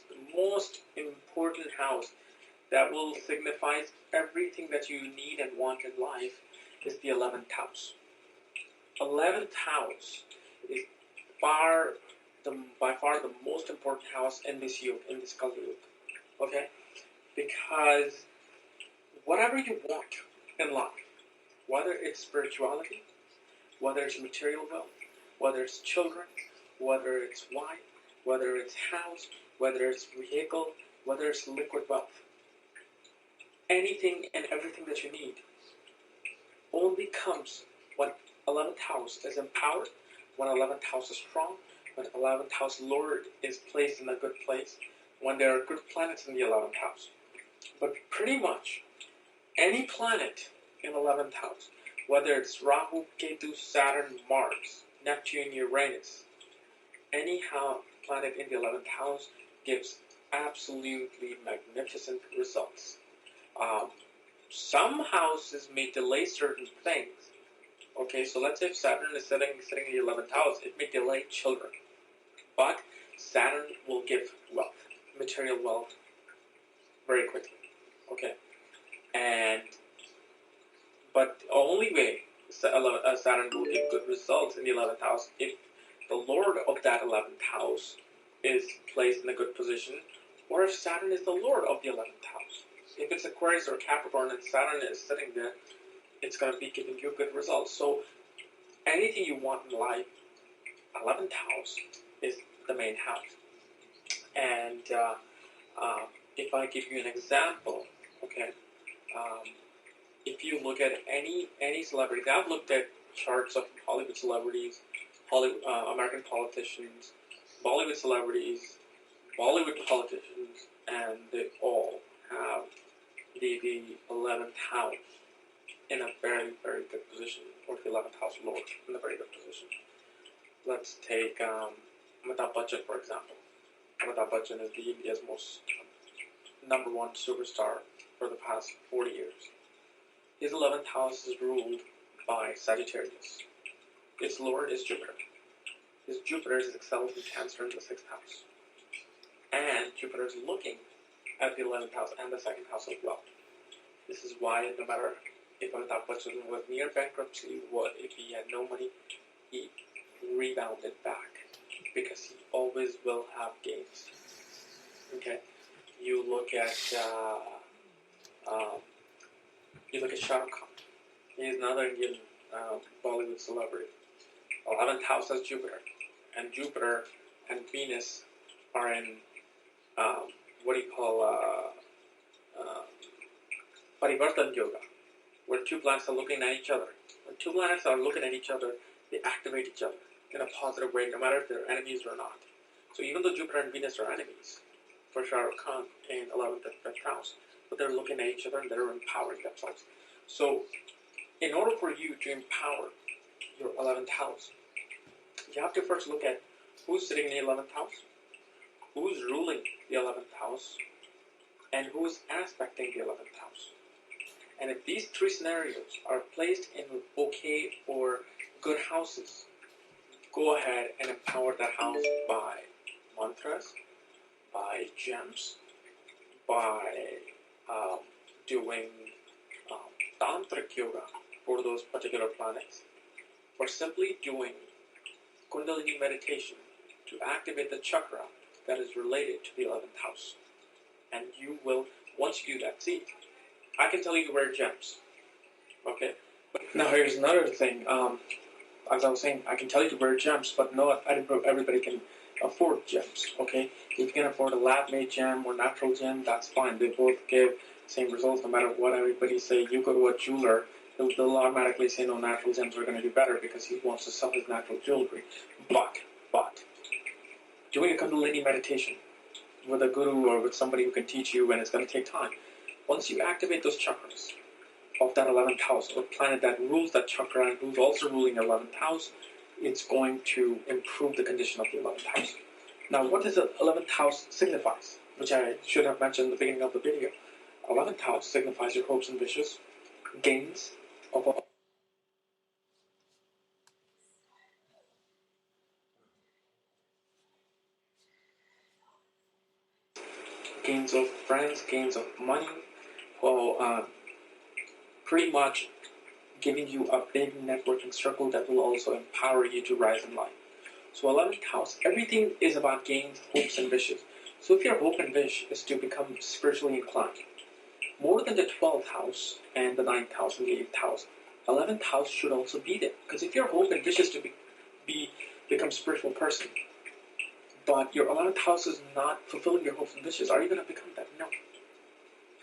D: that will signify everything that you need and want in life is the 11th house. 11th house is by far the most important house in this Kali Yuga. Okay? Because whatever you want in life, whether it's spirituality, whether it's material wealth, whether it's children, whether it's wife, whether it's house, whether it's vehicle, whether it's liquid wealth, anything and everything that you need only comes when 11th house is empowered, when 11th house is strong, when 11th house Lord is placed in a good place, when there are good planets in the 11th house. But pretty much any planet in 11th house, whether it's Rahu, Ketu, Saturn, Mars, Neptune, Uranus, any planet in the 11th house gives absolutely magnificent results. Some houses may delay certain things. Okay, so let's say if Saturn is sitting in the 11th house, it may delay children. But Saturn will give wealth, material wealth, very quickly. Okay, but the only way Saturn will give good results in the 11th house if the Lord of that 11th house is placed in a good position, or if Saturn is the Lord of the 11th house. If it's Aquarius or Capricorn and Saturn is sitting there, it's going to be giving you good results. So anything you want in life, 11th house is the main house. And if I give you an example, okay, if you look at any celebrity, I've looked at charts of Hollywood celebrities, American politicians, Bollywood celebrities, Bollywood politicians, and they all have the 11th house in a very, very good position, or the 11th house Lord in a very good position. Let's take Amitabh Bachchan, for example. Amitabh Bachchan is India's most number one superstar for the past 40 years. His 11th house is ruled by Sagittarius. Its Lord is Jupiter. His Jupiter is excelled in Cancer in the 6th house. And Jupiter is looking at the 11th house and the 2nd house as well. This is why no matter if Amitabh Bachchan was near bankruptcy, if he had no money, he rebounded back because he always will have gains. Okay, you look at Shah Rukh Khan. He is another Indian Bollywood celebrity. 11th house has Jupiter, and Jupiter and Venus are in what do you call Parivartan Yoga, where two planets are looking at each other. When two planets are looking at each other, they activate each other in a positive way, no matter if they're enemies or not. So even though Jupiter and Venus are enemies for Shah Rukh Khan in 11th and 5th house, but they're looking at each other and they're empowering themselves. So in order for you to empower your 11th house, you have to first look at who's sitting in the 11th house, who's ruling the 11th house, and who's aspecting the 11th house. And if these three scenarios are placed in okay or good houses, go ahead and empower that house by mantras, by gems, by doing tantric yoga for those particular planets, or simply doing Kundalini meditation to activate the chakra that is related to the 11th house. And you will, once you do that, see, I can tell you to wear gems, okay? But now here's another thing. As I was saying, I can tell you to wear gems, but not everybody can afford gems, okay? If you can afford a lab-made gem or natural gem, that's fine. They both give same results no matter what everybody say. You go to a jeweler, they'll automatically say, no, natural gems are going to do better because he wants to sell his natural jewelry. But, doing a Kundalini meditation with a guru or with somebody who can teach you, and it's going to take time. Once you activate those chakras of that 11th house, or planet that rules that chakra and who's also ruling the 11th house, it's going to improve the condition of the 11th house. Now, what does the 11th house signifies? Which I should have mentioned in the beginning of the video. 11th house signifies your hopes and wishes, gains of friends, gains of money, or pretty much giving you a big networking circle that will also empower you to rise in life. So 11th house, everything is about gains, hopes, and wishes. So if your hope and wish is to become spiritually inclined, more than the 12th house and the 9th house and the 8th house, 11th house should also be there. Because if your hope and wish is to become a spiritual person, but your 11th house is not fulfilling your hopes and wishes, are you going to become that? No.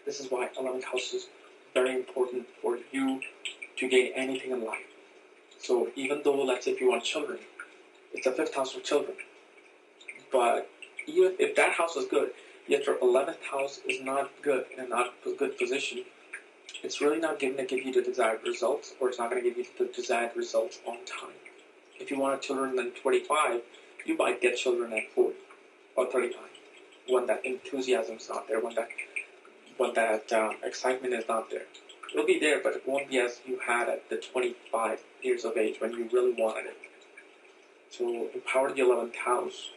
D: This is why 11th house is very important for you to gain anything in life. So even though, let's say if you want children, it's the 5th house for children. But even if that house is good, yet your 11th house is not good and not a good position, it's really not going to give you the desired results, or it's not going to give you the desired results on time. If you want children at 25, you might get children at 40 or 35, when that enthusiasm is not there, when that excitement is not there. It'll be there, but it won't be as you had at the 25 years of age when you really wanted it. So empower the 11th house,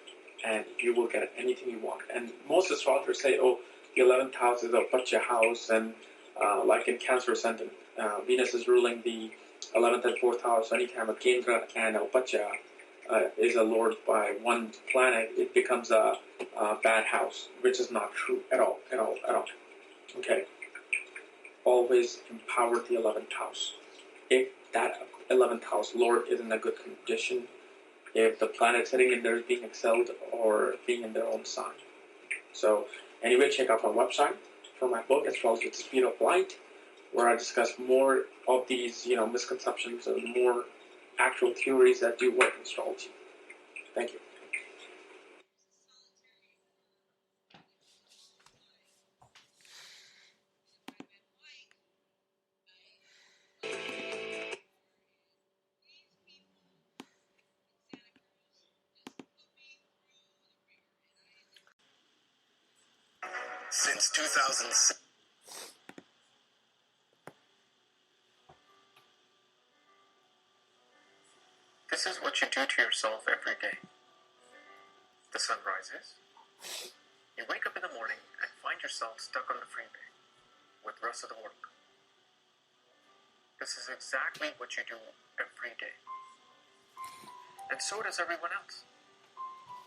D: and you will get anything you want. And most astrologers say, oh, the 11th house is a Pacha house, and like in Cancer Ascendant, Venus is ruling the 11th and 4th house. Anytime a Kendra and a Pacha is a lord by one planet, it becomes a bad house, which is not true at all. Okay? Always empower the 11th house. If that 11th house lord is in a good condition, if the planet sitting in there is being excelled or being in their own sign. So anyway, check out my website for my book, Astrology at the Speed of Light, where I discuss more of these, misconceptions and more actual theories that do work in astrology. Thank you.
E: Since 2006. This is what you do to yourself every day. The sun rises. You wake up in the morning and find yourself stuck on the freeway with the rest of the work. This is exactly what you do every day. And so does everyone else.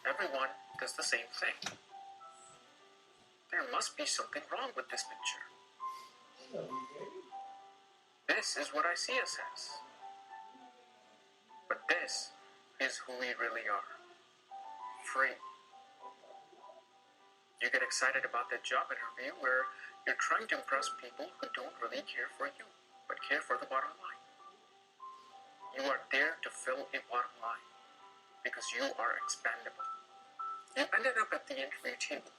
E: Everyone does the same thing. There must be something wrong with this picture. This is what I see us as. But this is who we really are. Free. You get excited about that job interview where you're trying to impress people who don't really care for you, but care for the bottom line. You are there to fill a bottom line because you are expendable. You ended up at the interview table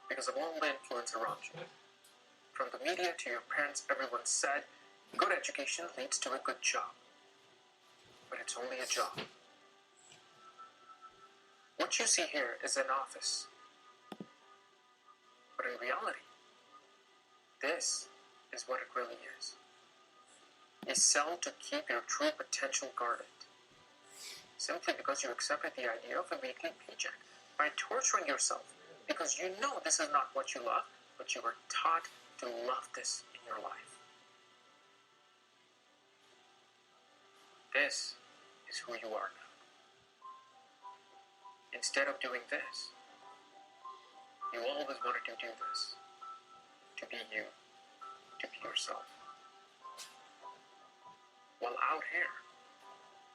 E: because of all the influence around you. From the media to your parents, everyone said, good education leads to a good job. But it's only a job. What you see here is an office. But in reality, this is what it really is. A cell to keep your true potential guarded. Simply because you accepted the idea of a weekly paycheck. By torturing yourself because you know this is not what you love, but you were taught to love this in your life. This is who you are now. Instead of doing this, you always wanted to do this. To be you. To be yourself. While out here,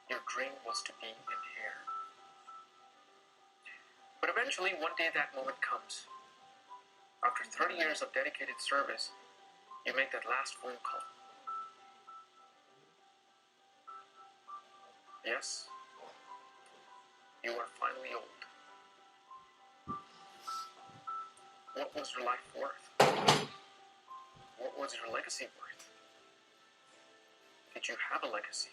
E: your dream was to be in here. But eventually, one day that moment comes. After 30 years of dedicated service, you make that last phone call. Yes, you are finally old. What was your life worth? What was your legacy worth? Did you have a legacy?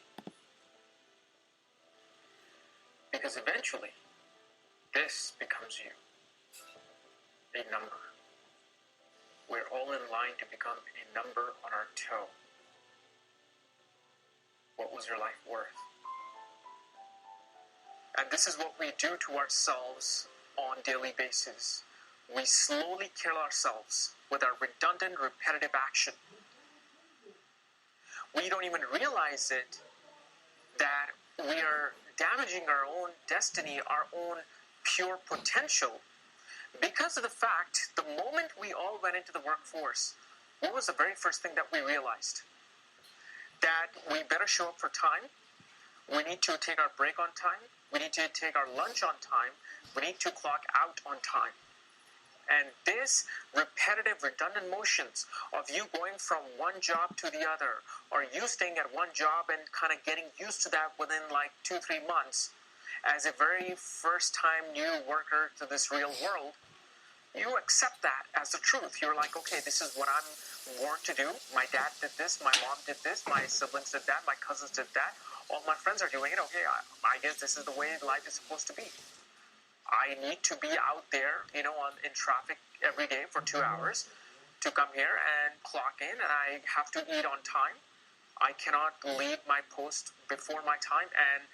E: Because eventually, this becomes you. A number. We're all in line to become a number on our toe. What was your life worth? And this is what we do to ourselves on a daily basis. We slowly kill ourselves with our redundant, repetitive action. We don't even realize it that we are damaging our own destiny, our own pure potential, because of the fact the moment we all went into the workforce, what was the very first thing that we realized? That we better show up for time. We need to take our break on time. We need to take our lunch on time. We need to clock out on time. And this repetitive, redundant motions of you going from one job to the other, or you staying at one job and kind of getting used to that within like 2-3 months, as a very first time new worker to this real world, you accept that as the truth. You're like, okay, this is what I'm born to do. My dad did this, my mom did this, my siblings did that, my cousins did that. All my friends are doing it. Okay, I guess this is the way life is supposed to be. I need to be out there, in traffic every day for 2 hours to come here and clock in, and I have to eat on time. I cannot leave my post before my time, and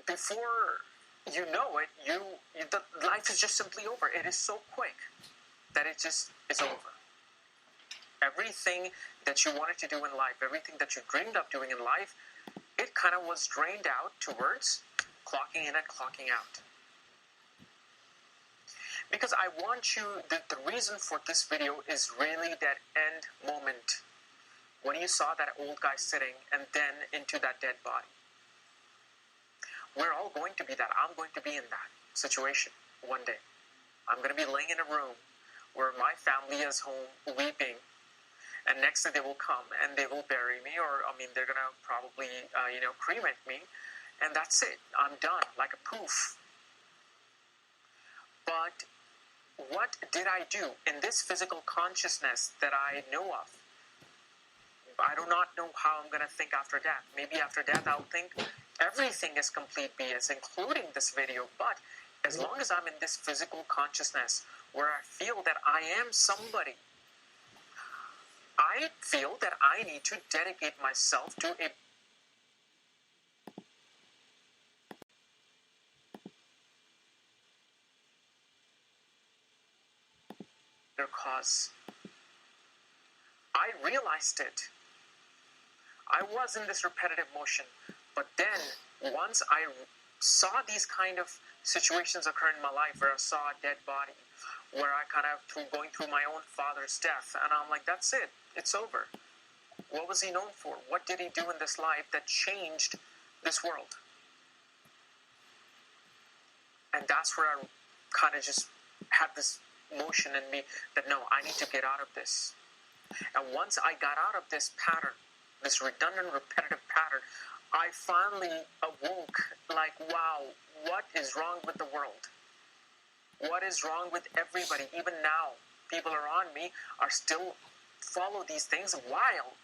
E: before you know it, the life is just simply over. It is so quick that it just is over. Everything that you wanted to do in life, everything that you dreamed of doing in life, it kind of was drained out towards clocking in and clocking out. Because I want you, the reason for this video is really that end moment when you saw that old guy sitting and then into that dead body. We're all going to be that. I'm going to be in that situation one day. I'm going to be laying in a room where my family is home weeping, and next day they will come and they will bury me, or they're going to probably cremate me, and that's it. I'm done, like a poof. But what did I do in this physical consciousness that I know of? I do not know how I'm going to think after death. Maybe after death I'll think everything is complete BS, including this video. But as long as I'm in this physical consciousness where I feel that I am somebody, I feel that I need to dedicate myself to a cause. I realized it. I was in this repetitive motion, but then once I saw these kind of situations occur in my life where I saw a dead body, where I kind of going through my own father's death, and I'm like, that's it. It's over. What was he known for? What did he do in this life that changed this world? And that's where I kind of just had this motion in me that no, I need to get out of this. And once I got out of this pattern, this redundant, repetitive pattern, I finally awoke like, wow, what is wrong with the world? What is wrong with everybody? Even now, people around me are still follow these things, while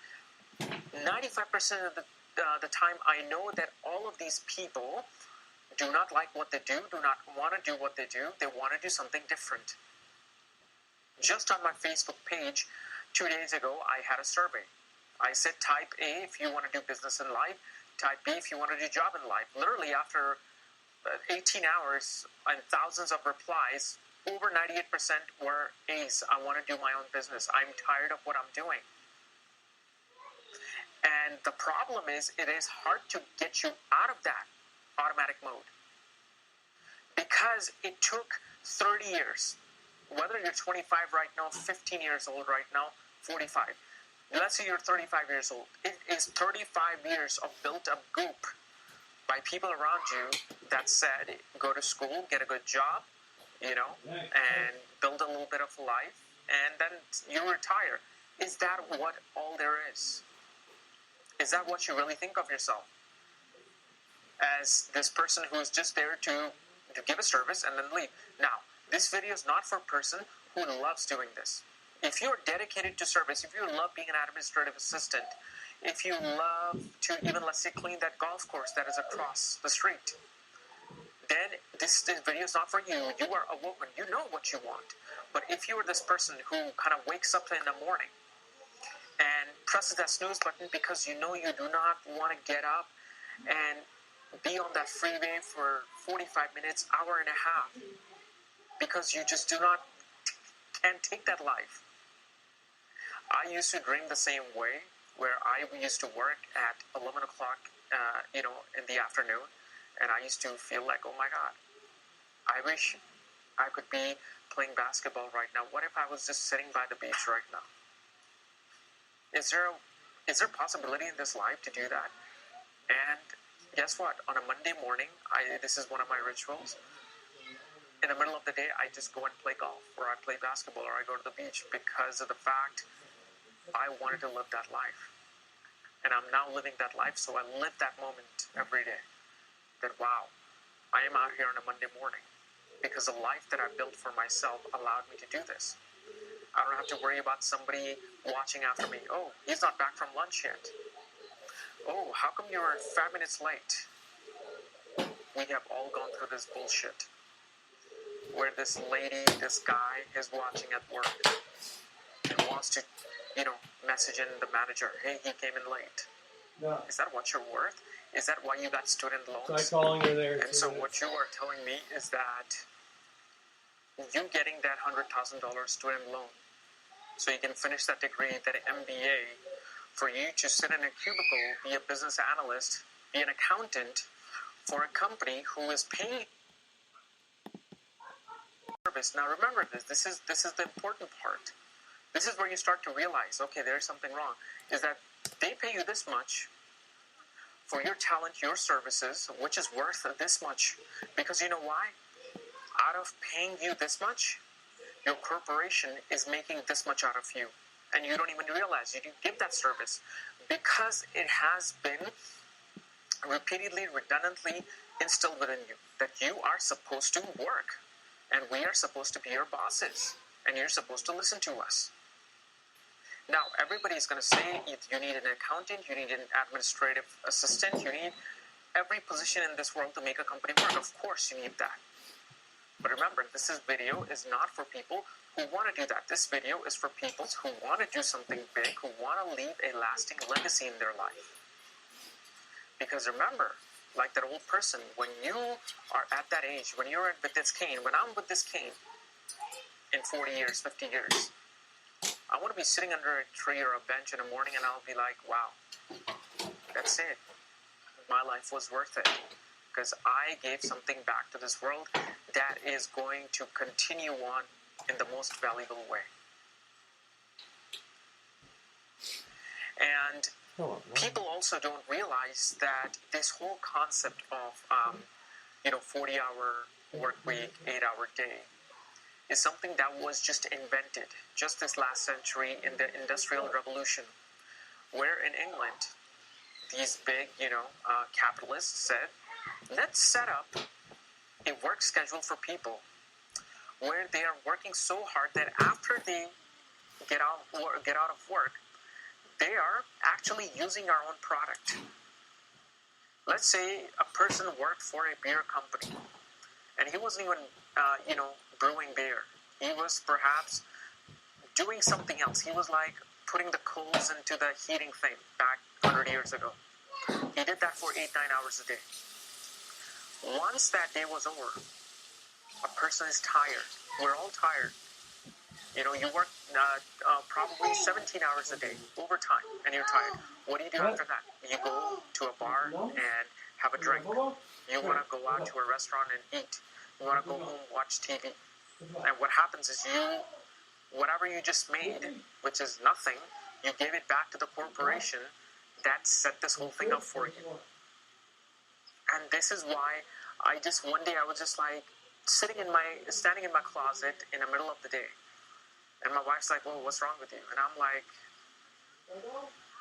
E: 95% of the time I know that all of these people do not like what they do not want to do what they do. They want to do something different. Just on my Facebook page 2 days ago, I had a survey. I said type A if you want to do business in life, type B if you want to do job in life. Literally after 18 hours and thousands of replies, over 98% were A's. I want to do my own business. I'm tired of what I'm doing. And the problem is, it is hard to get you out of that automatic mode. Because it took 30 years. Whether you're 25 right now, 15 years old right now, 45. Let's say you're 35 years old. It is 35 years of built-up goop by people around you that said, go to school, get a good job, and build a little bit of life, and then you retire. Is that what all there is? Is that what you really think of yourself? As this person who is just there to give a service and then leave. Now, this video is not for a person who loves doing this. If you're dedicated to service, if you love being an administrative assistant, if you love to even, let's say, clean that golf course that is across the street, then this video is not for you. You are a woman. You know what you want. But if you are this person who kind of wakes up in the morning and presses that snooze button because you know you do not want to get up and be on that freeway for 45 minutes, hour and a half, because you just can't take that life. I used to dream the same way, where I used to work at 11 o'clock, in the afternoon, and I used to feel like, oh my God, I wish I could be playing basketball right now. What if I was just sitting by the beach right now? Is there a possibility in this life to do that? And guess what? On a Monday morning, this is one of my rituals. In the middle of the day, I just go and play golf, or I play basketball, or I go to the beach, because of the fact I wanted to live that life. And I'm now living that life, so I live that moment every day. That, wow, I am out here on a Monday morning, because the life that I built for myself allowed me to do this. I don't have to worry about somebody watching after me. Oh, he's not back from lunch yet. Oh, how come you're 5 minutes late? We have all gone through this bullshit, where this lady, this guy is watching at work and wants to, message in the manager, hey, he came in late.
B: No.
E: Is that what you're worth? Is that why you got student loans?
B: Try calling her there.
E: And so what you are telling me is that you getting that $100,000 student loan so you can finish that degree, that MBA, for you to sit in a cubicle, be a business analyst, be an accountant for a company who is paying service. Now remember this is the important part. This is where you start to realize, okay, there's something wrong. Is that they pay you this much for your talent, your services, which is worth this much. Because you know why? Out of paying you this much, your corporation is making this much out of you. And you don't even realize you didn't give that service, because it has been repeatedly, redundantly instilled within you that you are supposed to work, and we are supposed to be your bosses, and you're supposed to listen to us. Now, everybody's going to say you need an accountant, you need an administrative assistant, you need every position in this world to make a company work. Of course you need that. But remember, this video is not for people who want to do that. This video is for people who want to do something big, who want to leave a lasting legacy in their life. Because remember, like that old person, when you are at that age, when you're with this cane, when I'm with this cane in 40 years, 50 years, I want to be sitting under a tree or a bench in the morning and I'll be like, wow, that's it. My life was worth it. Because I gave something back to this world that is going to continue on in the most valuable way. And people also don't realize that this whole concept of, 40-hour work week, 8-hour day is something that was just invented just this last century in the Industrial Revolution, where in England, these big, capitalists said, let's set up a work schedule for people where they are working so hard that after they get out of work, they are actually using our own product. Let's say a person worked for a beer company, and he wasn't even, brewing beer. He was perhaps doing something else. He was like putting the coals into the heating thing back 100 years ago. He did that for 8-9 hours a day. Once that day was over, a person is tired. We're all tired. You work probably 17 hours a day, overtime, and you're tired. What do you do after that? You go to a bar and have a drink. You want to go out to a restaurant and eat. You want to go home, watch TV. And what happens is whatever you just made, which is nothing, you gave it back to the corporation that set this whole thing up for you. And this is why one day I was just like standing in my closet in the middle of the day. And my wife's like, well, what's wrong with you? And I'm like,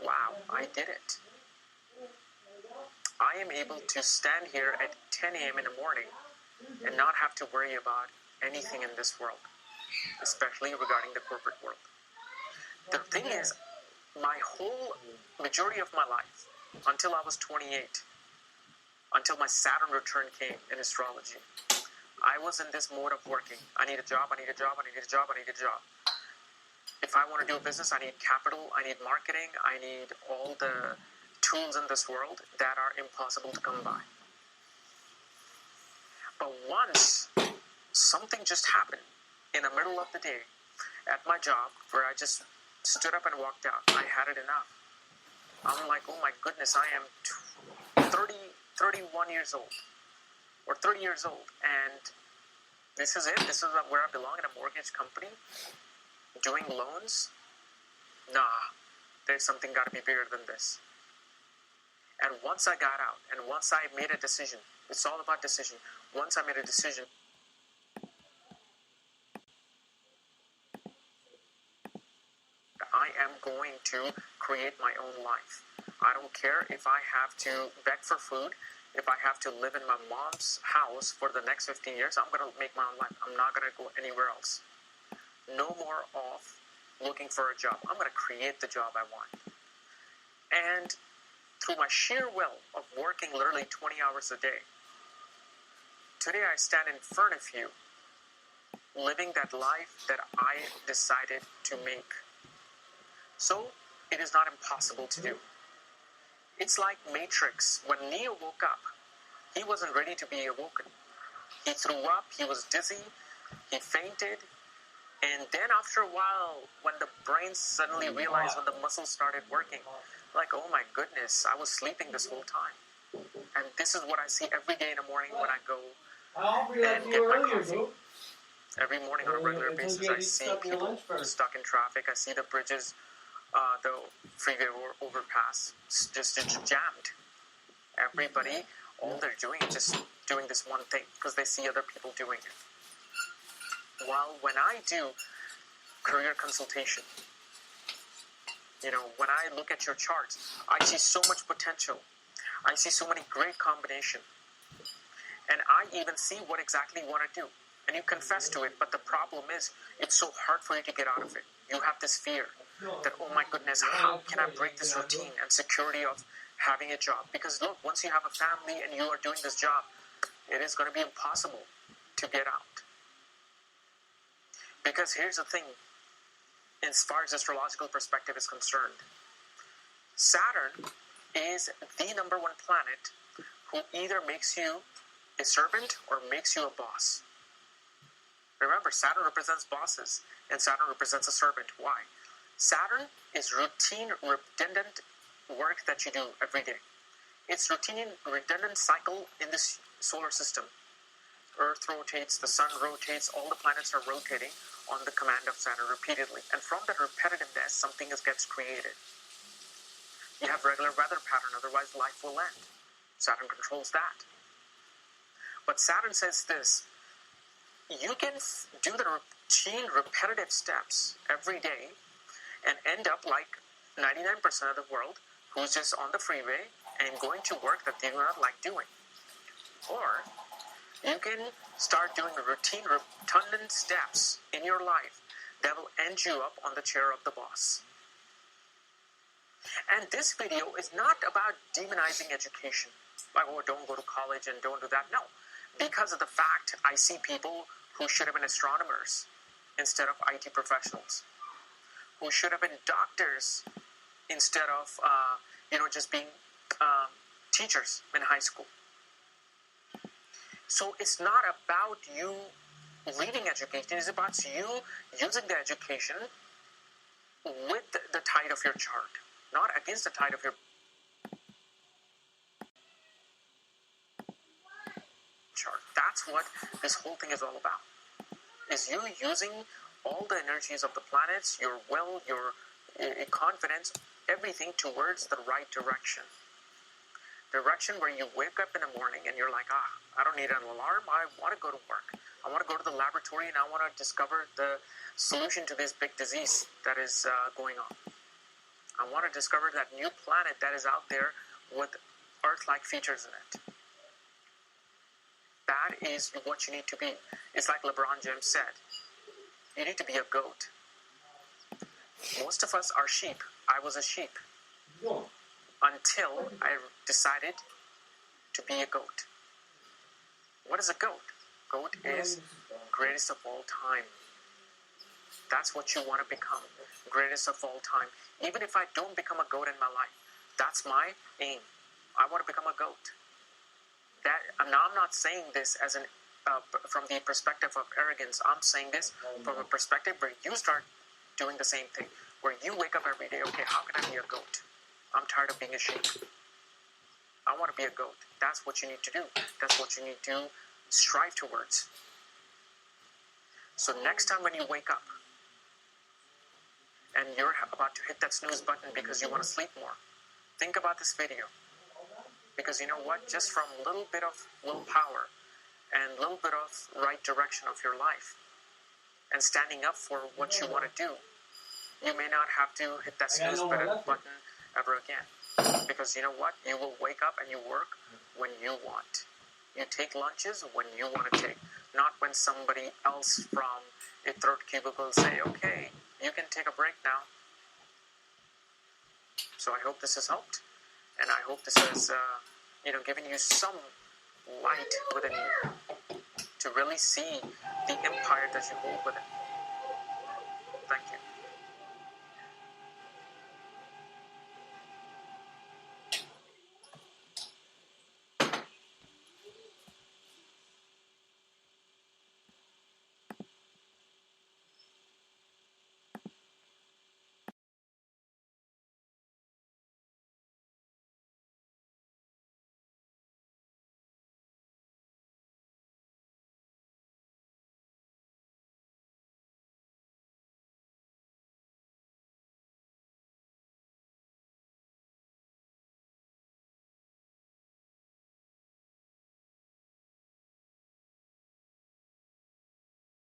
E: wow, I did it. I am able to stand here at 10 a.m. in the morning and not have to worry about anything in this world, especially regarding the corporate world. The thing is, my whole majority of my life, until I was 28, until my Saturn return came in astrology, I was in this mode of working. I need a job, I need a job, I need a job, I need a job. If I want to do a business, I need capital, I need marketing, I need all the tools in this world that are impossible to come by. But once something just happened in the middle of the day at my job where I just stood up and walked out, I had it enough. I'm like, oh my goodness, I am 31 years old or 30 years old, and this is it. This is where I belong, in a mortgage company, doing loans. Nah, there's something got to be bigger than this. And once I got out, and once I made a decision, it's all about decision. Once I made a decision, I am going to create my own life. I don't care if I have to beg for food, if I have to live in my mom's house for the next 15 years, I'm going to make my own life. I'm not going to go anywhere else. No more of looking for a job. I'm going to create the job I want. And through my sheer will of working literally 20 hours a day, today I stand in front of you, living that life that I decided to make. So, it is not impossible to do. It's like Matrix. When Neo woke up, he wasn't ready to be awoken. He threw up, he was dizzy, he fainted, and then after a while, when the brain suddenly realized, when the muscles started working, like, oh my goodness, I was sleeping this whole time. And this is what I see every day in the morning when I go and get my coffee. Every morning on a regular basis, I see people stuck in traffic. I see the bridges, the freeway overpass, just jammed. Everybody, all they're doing is just doing this one thing because they see other people doing it. While when I do career consultation, when I look at your charts, I see so much potential. I see so many great combinations. And I even see what exactly you want to do. And you confess to it, but the problem is, it's so hard for you to get out of it. You have this fear that, oh my goodness, how can I break this routine and security of having a job? Because look, once you have a family and you are doing this job, it is going to be impossible to get out. Because here's the thing, as far as astrological perspective is concerned, Saturn is the number one planet who either makes you a servant or makes you a boss. Remember, Saturn represents bosses, and Saturn represents a servant. Why? Saturn is routine, redundant work that you do every day. It's routine, redundant cycle in this solar system. Earth rotates, the sun rotates, all the planets are rotating on the command of Saturn repeatedly. And from that repetitiveness, something gets created. You have regular weather pattern, otherwise life will end. Saturn controls that. But Saturn says this: you can do the routine, repetitive steps every day and end up like 99% of the world who's just on the freeway and going to work that they do not like doing. Or you can start doing routine, redundant steps in your life that will end you up on the chair of the boss. And this video is not about demonizing education. Like, oh, don't go to college and don't do that. No. Because of the fact I see people who should have been astronomers instead of IT professionals, who should have been doctors instead of, just being teachers in high school. So it's not about you leaving education. It's about you using the education with the tide of your chart, not against the tide of your chart. That's what this whole thing is all about. Is you using all the energies of the planets, your will, your confidence, everything towards the right direction. Direction where you wake up in the morning and you're like, I don't need an alarm. I want to go to work. I want to go to the laboratory and I want to discover the solution to this big disease that is going on. I want to discover that new planet that is out there with Earth-like features in it. That is what you need to be. It's like LeBron James said. You need to be a goat. Most of us are sheep. I was a sheep. Until I decided to be a goat. What is a goat? Goat is greatest of all time. That's what you want to become. Greatest of all time. Even if I don't become a goat in my life, that's my aim. I want to become a goat. Now I'm not saying this as from the perspective of arrogance. I'm saying this from a perspective where you start doing the same thing. Where you wake up every day, okay, how can I be a goat? I'm tired of being a sheep. I want to be a goat. That's what you need to do. That's what you need to strive towards. So next time when you wake up and you're about to hit that snooze button because you want to sleep more, think about this video. Because you know what? Just from a little bit of willpower and a little bit of right direction of your life and standing up for what you want to do, you may not have to hit that snooze button ever again. Because you know what? You will wake up and you work when you want. You take lunches when you want to take. Not when somebody else from a third cubicle will say, okay, you can take a break now. So I hope this has helped. And I hope this has, given you some light within you to really see the empire that you hold within. Thank you.